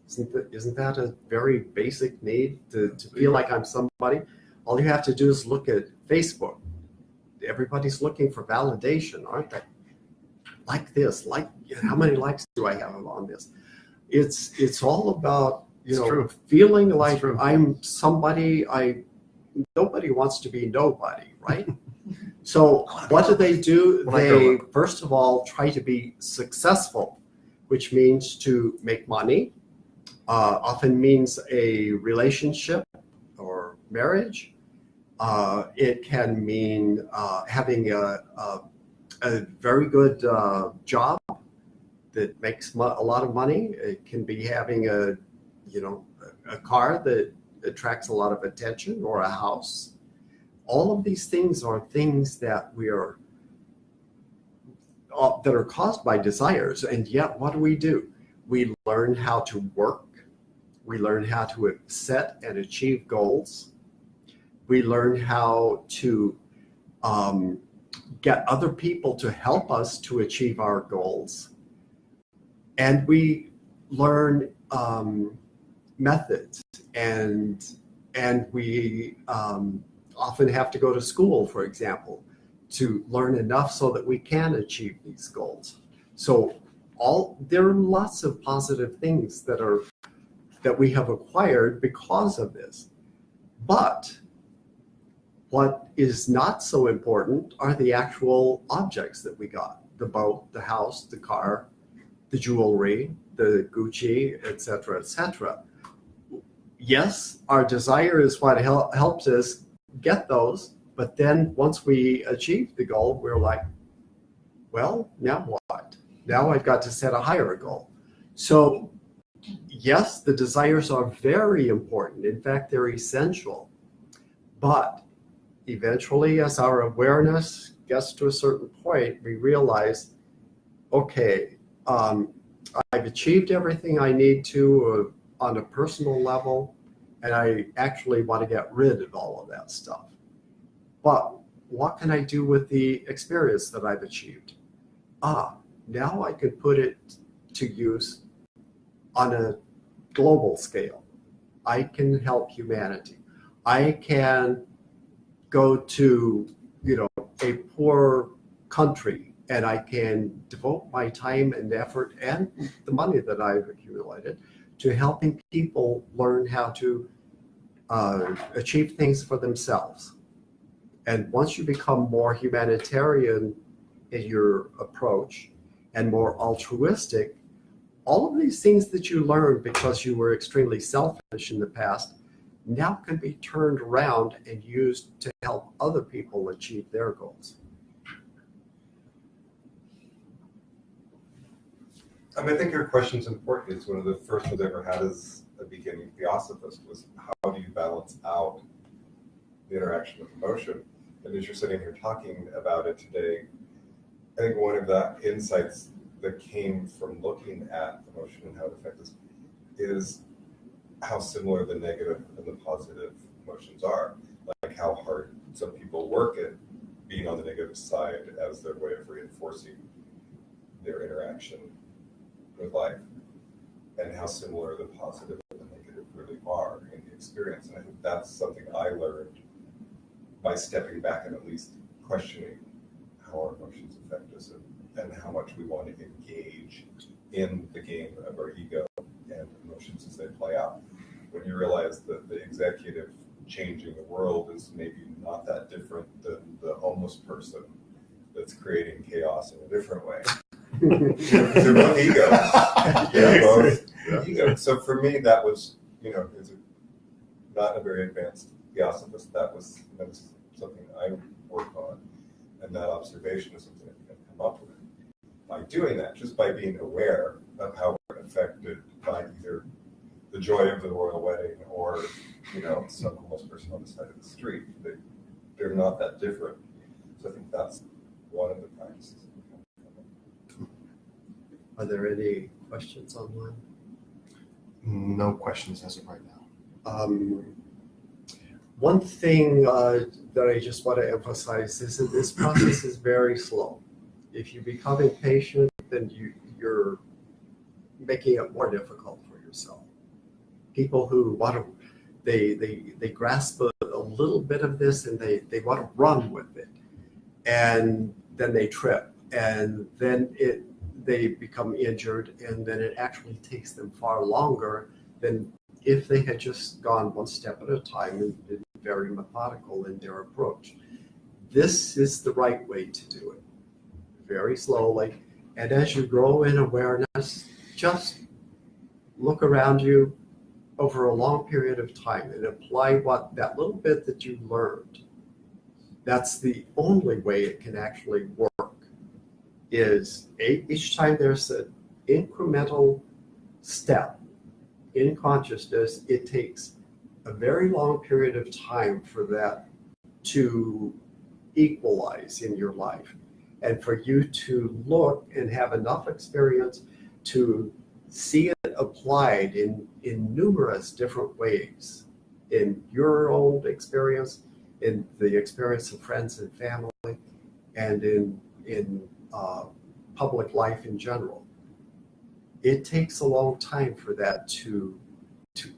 Isn't that a very basic need to feel like I'm somebody? All you have to do is look at Facebook. Everybody's looking for validation, aren't they? Like this, how many likes do I have on this? It's all about feeling like I'm somebody. Nobody wants to be nobody, right? So what do? They first of all try to be successful, which means to make money. Often means a relationship or marriage. It can mean having a very good job that makes a lot of money. It can be having a car that attracts a lot of attention, or a house. All of these things are things that that are caused by desires. And yet, what do? We learn how to work. We learn how to set and achieve goals. We learn how to get other people to help us to achieve our goals. And we learn methods, and we often have to go to school, for example, to learn enough so that we can achieve these goals. So there are lots of positive things that we have acquired because of this. But what is not so important are the actual objects that we got: the boat, the house, the car, the jewelry, the Gucci, etc., etc. Yes, our desire is what helps us get those, but then once we achieve the goal, we're like, well, now what? Now I've got to set a higher goal. So yes, the desires are very important. In fact, they're essential. But eventually, as our awareness gets to a certain point, we realize, okay, I've achieved everything I need to on a personal level, and I actually want to get rid of all of that stuff. But what can I do with the experience that I've achieved? Now I can put it to use on a global scale. I can help humanity. I can go to, a poor country, and I can devote my time and effort and the money that I've accumulated to helping people learn how to achieve things for themselves. And once you become more humanitarian in your approach and more altruistic, all of these things that you learned because you were extremely selfish in the past now can be turned around and used to help other people achieve their goals. I think your question's important. It's one of the first ones I ever had as a beginning theosophist, was how do you balance out the interaction with emotion? And as you're sitting here talking about it today, I think one of the insights that came from looking at emotion and how it affects us is how similar the negative and the positive emotions are. Like how hard some people work at being on the negative side as their way of reinforcing their interaction with life, and how similar the positive and the negative really are in the experience. And I think that's something I learned by stepping back and at least questioning how our emotions affect us and how much we want to engage in the game of our ego and emotions as they play out. When you realize that the executive changing the world is maybe not that different than the homeless person that's creating chaos in a different way. They're both egos. They're both ego. So for me, that was, not a very advanced theosophist. That was something I work on, and that observation is something I think I've come up with. By doing that, just by being aware of how we're affected by either the joy of the royal wedding or, some homeless person on the side of the street, they're not that different. So I think that's one of the practices. Are there any questions online? No questions as of right now. One thing that I just want to emphasize is that this process is very slow. If you become impatient, then you're making it more difficult for yourself. People who want to, they grasp a little bit of this and they want to run with it, and then they trip, and then they become injured, and then it actually takes them far longer than if they had just gone one step at a time and been very methodical in their approach. This is the right way to do it, very slowly. And as you grow in awareness, just look around you over a long period of time and apply that little bit that you learned That's the only way it can actually work, is each time there's an incremental step in consciousness, it takes a very long period of time for that to equalize in your life, and for you to look and have enough experience to see it applied in numerous different ways, in your own experience, in the experience of friends and family, and in public life in general. It takes a long time for that to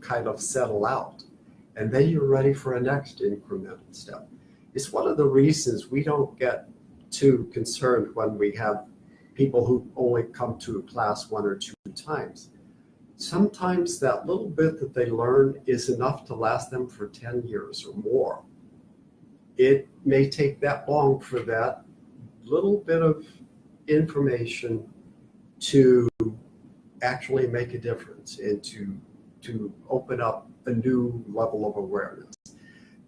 kind of settle out, and then you're ready for a next incremental step. It's one of the reasons we don't get too concerned when we have people who only come to class 1 or 2 times. Sometimes that little bit that they learn is enough to last them for 10 years or more. It may take that long for that little bit of information to actually make a difference and to open up a new level of awareness.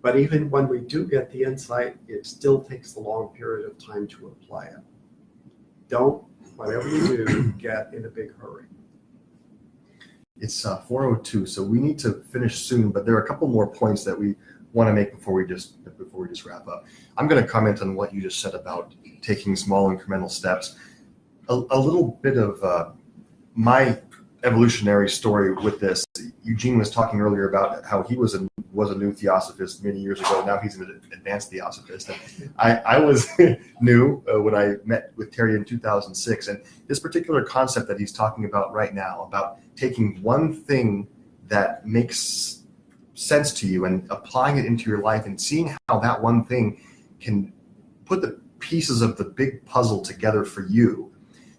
But even when we do get the insight, it still takes a long period of time to apply it. Don't, whatever you do, get in a big hurry. It's 4:02, so we need to finish soon, but there are a couple more points that we want to make before we just wrap up. I'm going to comment on what you just said about taking small incremental steps. A little bit of my evolutionary story with this. Eugene was talking earlier about how he was a new theosophist many years ago. Now he's an advanced theosophist. And I was new when I met with Terry in 2006. And this particular concept that he's talking about right now, about taking one thing that makes sense to you and applying it into your life and seeing how that one thing can put the pieces of the big puzzle together for you.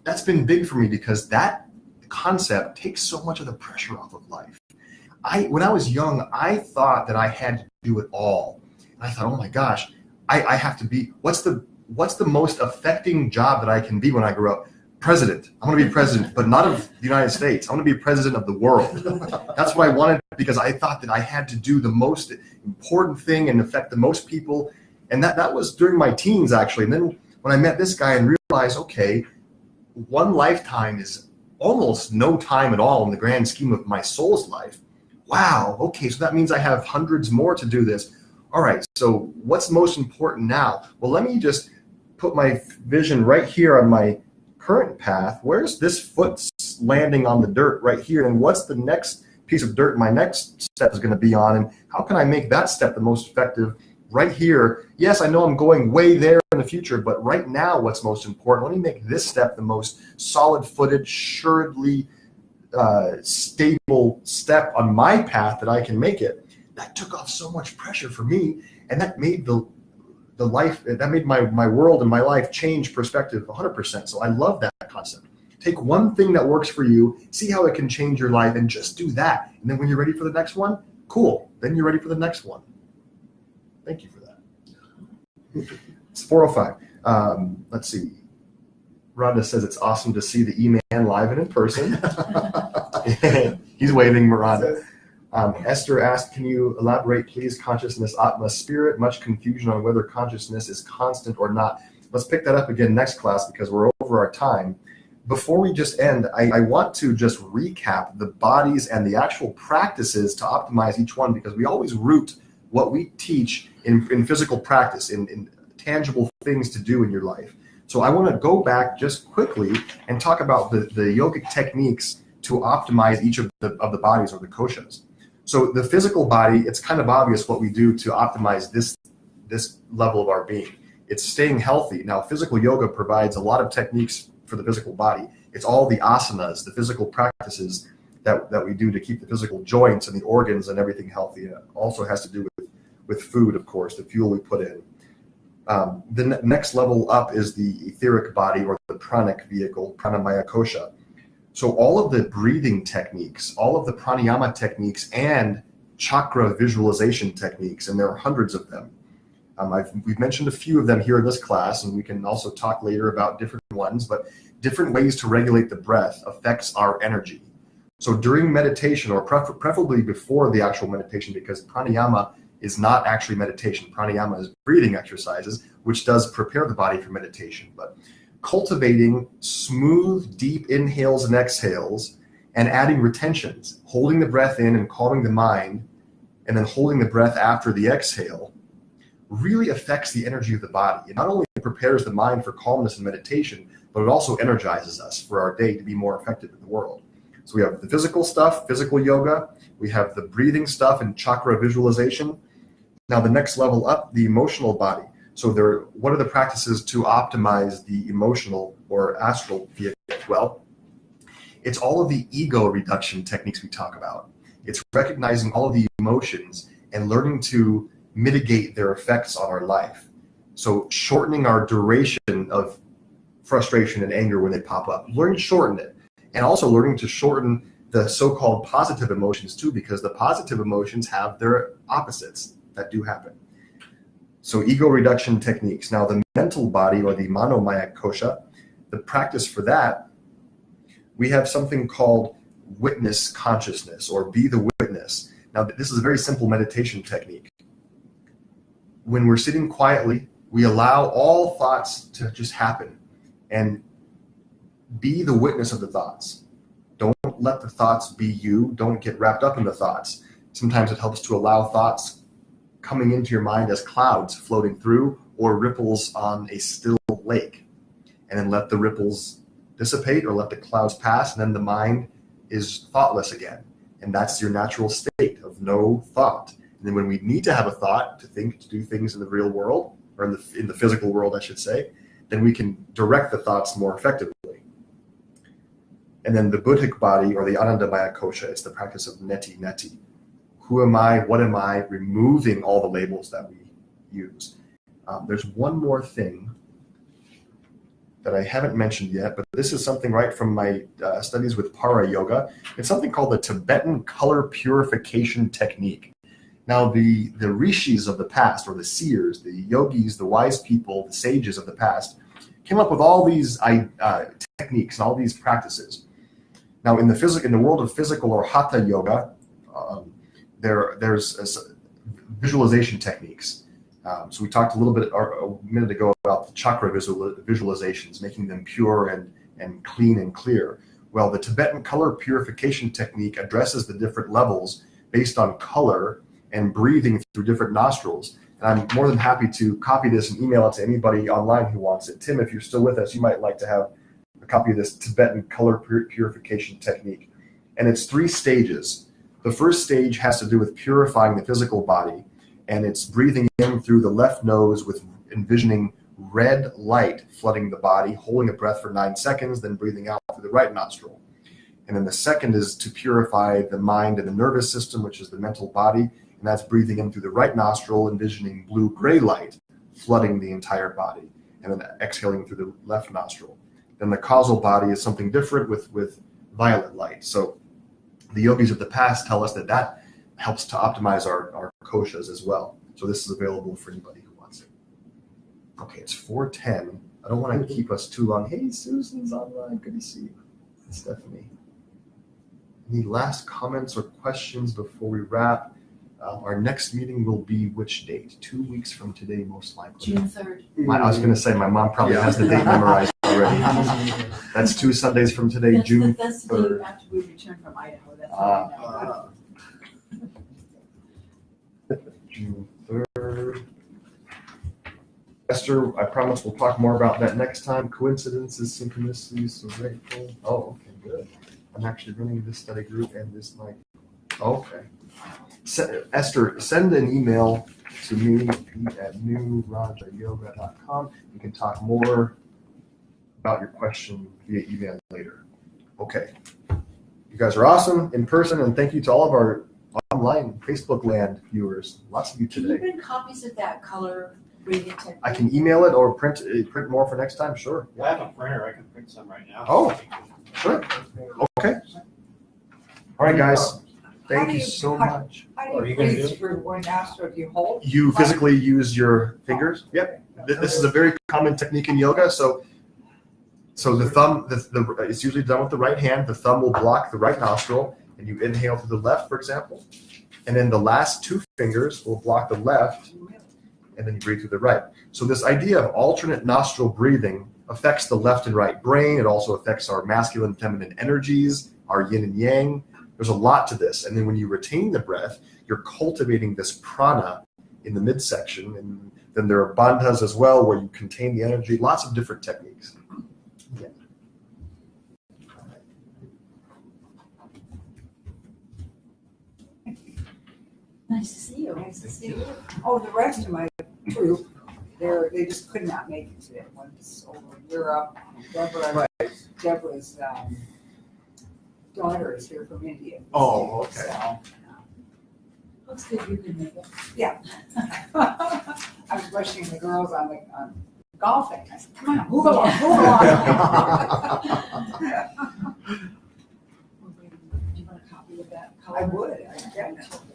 That's been big for me because that concept takes so much of the pressure off of life. When I was young, I thought that I had to do it all. And I thought, oh my gosh, I have to be, what's the most affecting job that I can be when I grow up? President. I want to be president, but not of the United States. I want to be president of the world. That's what I wanted because I thought that I had to do the most important thing and affect the most people. And that was during my teens, actually. And then when I met this guy and realized, okay, one lifetime is almost no time at all in the grand scheme of my soul's life. Wow, okay, so that means I have hundreds more to do this. All right, so what's most important now? Well, let me just put my vision right here on my current path. Where's this foot landing on the dirt right here? And what's the next piece of dirt my next step is going to be on? And how can I make that step the most effective right here? Yes, I know I'm going way there in the future, but right now what's most important? Let me make this step the most solid-footed, assuredly stable step on my path that I can make it. That took off so much pressure for me, and that made the life, that made my world and my life change perspective 100%. So I love that concept. Take one thing that works for you, see how it can change your life, and just do that. And then when you're ready for the next one, cool. Then you're ready for the next one. Thank you for that. It's 4:05. Let's see. Rhonda says it's awesome to see the E-Man live and in person. He's waving, Rhonda. Esther asked, can you elaborate, please? Consciousness, Atma, spirit, much confusion on whether consciousness is constant or not. Let's pick that up again next class because we're over our time. Before we just end, I want to just recap the bodies and the actual practices to optimize each one because we always root what we teach in physical practice, in tangible things to do in your life. So I want to go back just quickly and talk about the yogic techniques to optimize each of the bodies or the koshas. So the physical body, it's kind of obvious what we do to optimize this level of our being. It's staying healthy. Now, physical yoga provides a lot of techniques for the physical body. It's all the asanas, the physical practices that we do to keep the physical joints and the organs and everything healthy. It also has to do with food, of course, the fuel we put in. The next level up is the etheric body or the pranic vehicle, pranamaya kosha. So all of the breathing techniques, all of the pranayama techniques and chakra visualization techniques, and there are hundreds of them. We've mentioned a few of them here in this class, and we can also talk later about different ones, but different ways to regulate the breath affects our energy. So during meditation, or preferably before the actual meditation, because pranayama is not actually meditation. Pranayama is breathing exercises, which does prepare the body for meditation. But cultivating smooth, deep inhales and exhales and adding retentions, holding the breath in and calming the mind, and then holding the breath after the exhale, really affects the energy of the body. It not only prepares the mind for calmness and meditation, but it also energizes us for our day to be more effective in the world. So we have the physical stuff, physical yoga. We have the breathing stuff and chakra visualization. Now the next level up, the emotional body. So what are the practices to optimize the emotional or astral vehicle? Well, it's all of the ego reduction techniques we talk about. It's recognizing all of the emotions and learning to mitigate their effects on our life. So shortening our duration of frustration and anger when they pop up, learning to shorten it, and also learning to shorten the so-called positive emotions too, because the positive emotions have their opposites that do happen. So ego reduction techniques. Now the mental body, or the manomaya kosha, the practice for that, we have something called witness consciousness, or be the witness. Now this is a very simple meditation technique. When we're sitting quietly, we allow all thoughts to just happen and be the witness of the thoughts. Don't let the thoughts be you. Don't get wrapped up in the thoughts. Sometimes it helps to allow thoughts coming into your mind as clouds floating through, or ripples on a still lake, and then let the ripples dissipate or let the clouds pass, and then the mind is thoughtless again. And that's your natural state of no thought. And then when we need to have a thought to think, to do things in the real world, or in the physical world, I should say, then we can direct the thoughts more effectively. And then the Buddhic body, or the Anandamaya kosha, it's the practice of neti neti. Who am I? What am I? Removing all the labels that we use. There's one more thing that I haven't mentioned yet, but this is something right from my studies with Para Yoga. It's something called the Tibetan color purification technique. Now, the rishis of the past, or the seers, the yogis, the wise people, the sages of the past, came up with all these techniques and all these practices. Now, in the world of physical or hatha yoga, there's visualization techniques. So we talked a little bit a minute ago about the chakra visualizations, making them pure and clean and clear. Well, the Tibetan color purification technique addresses the different levels based on color and breathing through different nostrils. And I'm more than happy to copy this and email it to anybody online who wants it. Tim, if you're still with us, you might like to have a copy of this Tibetan color purification technique. And it's 3 stages. The first stage has to do with purifying the physical body, and it's breathing in through the left nose with envisioning red light flooding the body, holding a breath for 9 seconds, then breathing out through the right nostril. And then the second is to purify the mind and the nervous system, which is the mental body, and that's breathing in through the right nostril, envisioning blue-gray light flooding the entire body, and then exhaling through the left nostril. Then the causal body is something different with violet light. So the yogis of the past tell us that helps to optimize our koshas as well. So this is available for anybody who wants it. Okay, it's 4:10. I don't want to keep us too long. Hey, Susan's online. Good to see you. Stephanie. Any last comments or questions before we wrap? Our next meeting will be which date? 2 weeks from today, most likely. June 3rd. I was going to say, my mom probably has the date memorized already. That's 2 Sundays from today, June That's the day 3rd. after we return from Idaho. That's what I know. June 3rd. Esther, I promise we'll talk more about that next time. Coincidences, synchronicities, so grateful. Oh, okay, good. I'm actually running this study group and this night. Okay. Esther, send an email to me at newrajayoga.com. You can talk more about your question via email later. Okay. You guys are awesome in person, and thank you to all of our online Facebook land viewers. Lots of you Can you today. bring copies of that color breathing technique? I can email it or print more for next time. Sure. I have a printer, I can print some right now. Oh. Sure. Okay. All right, guys. How Thank do you you- so how- much. How What are do you you gonna breathe do? through one nostril? Do you hold? You physically use your fingers. Yep. This is a very common technique in yoga. So the thumb, it's usually done with the right hand. The thumb will block the right nostril, and you inhale through the left, for example, And then the last two fingers will block the left, and then you breathe through the right. So this idea of alternate nostril breathing affects the left and right brain. It also affects our masculine and feminine energies, our yin and yang. There's a lot to this. And then when you retain the breath, you're cultivating this prana in the midsection. And then there are bandhas as well, where you contain the energy, lots of different techniques. Yeah. Nice to see you. Nice to see you. Oh, the rest of my troop, they just could not make it today. One's over in Europe. Deborah's daughter is here from India. Oh, okay. So, Looks good you can make it. I was questioning the girls on golfing. I said, come on, move along, move along. Do you want a copy of that? I would, I definitely.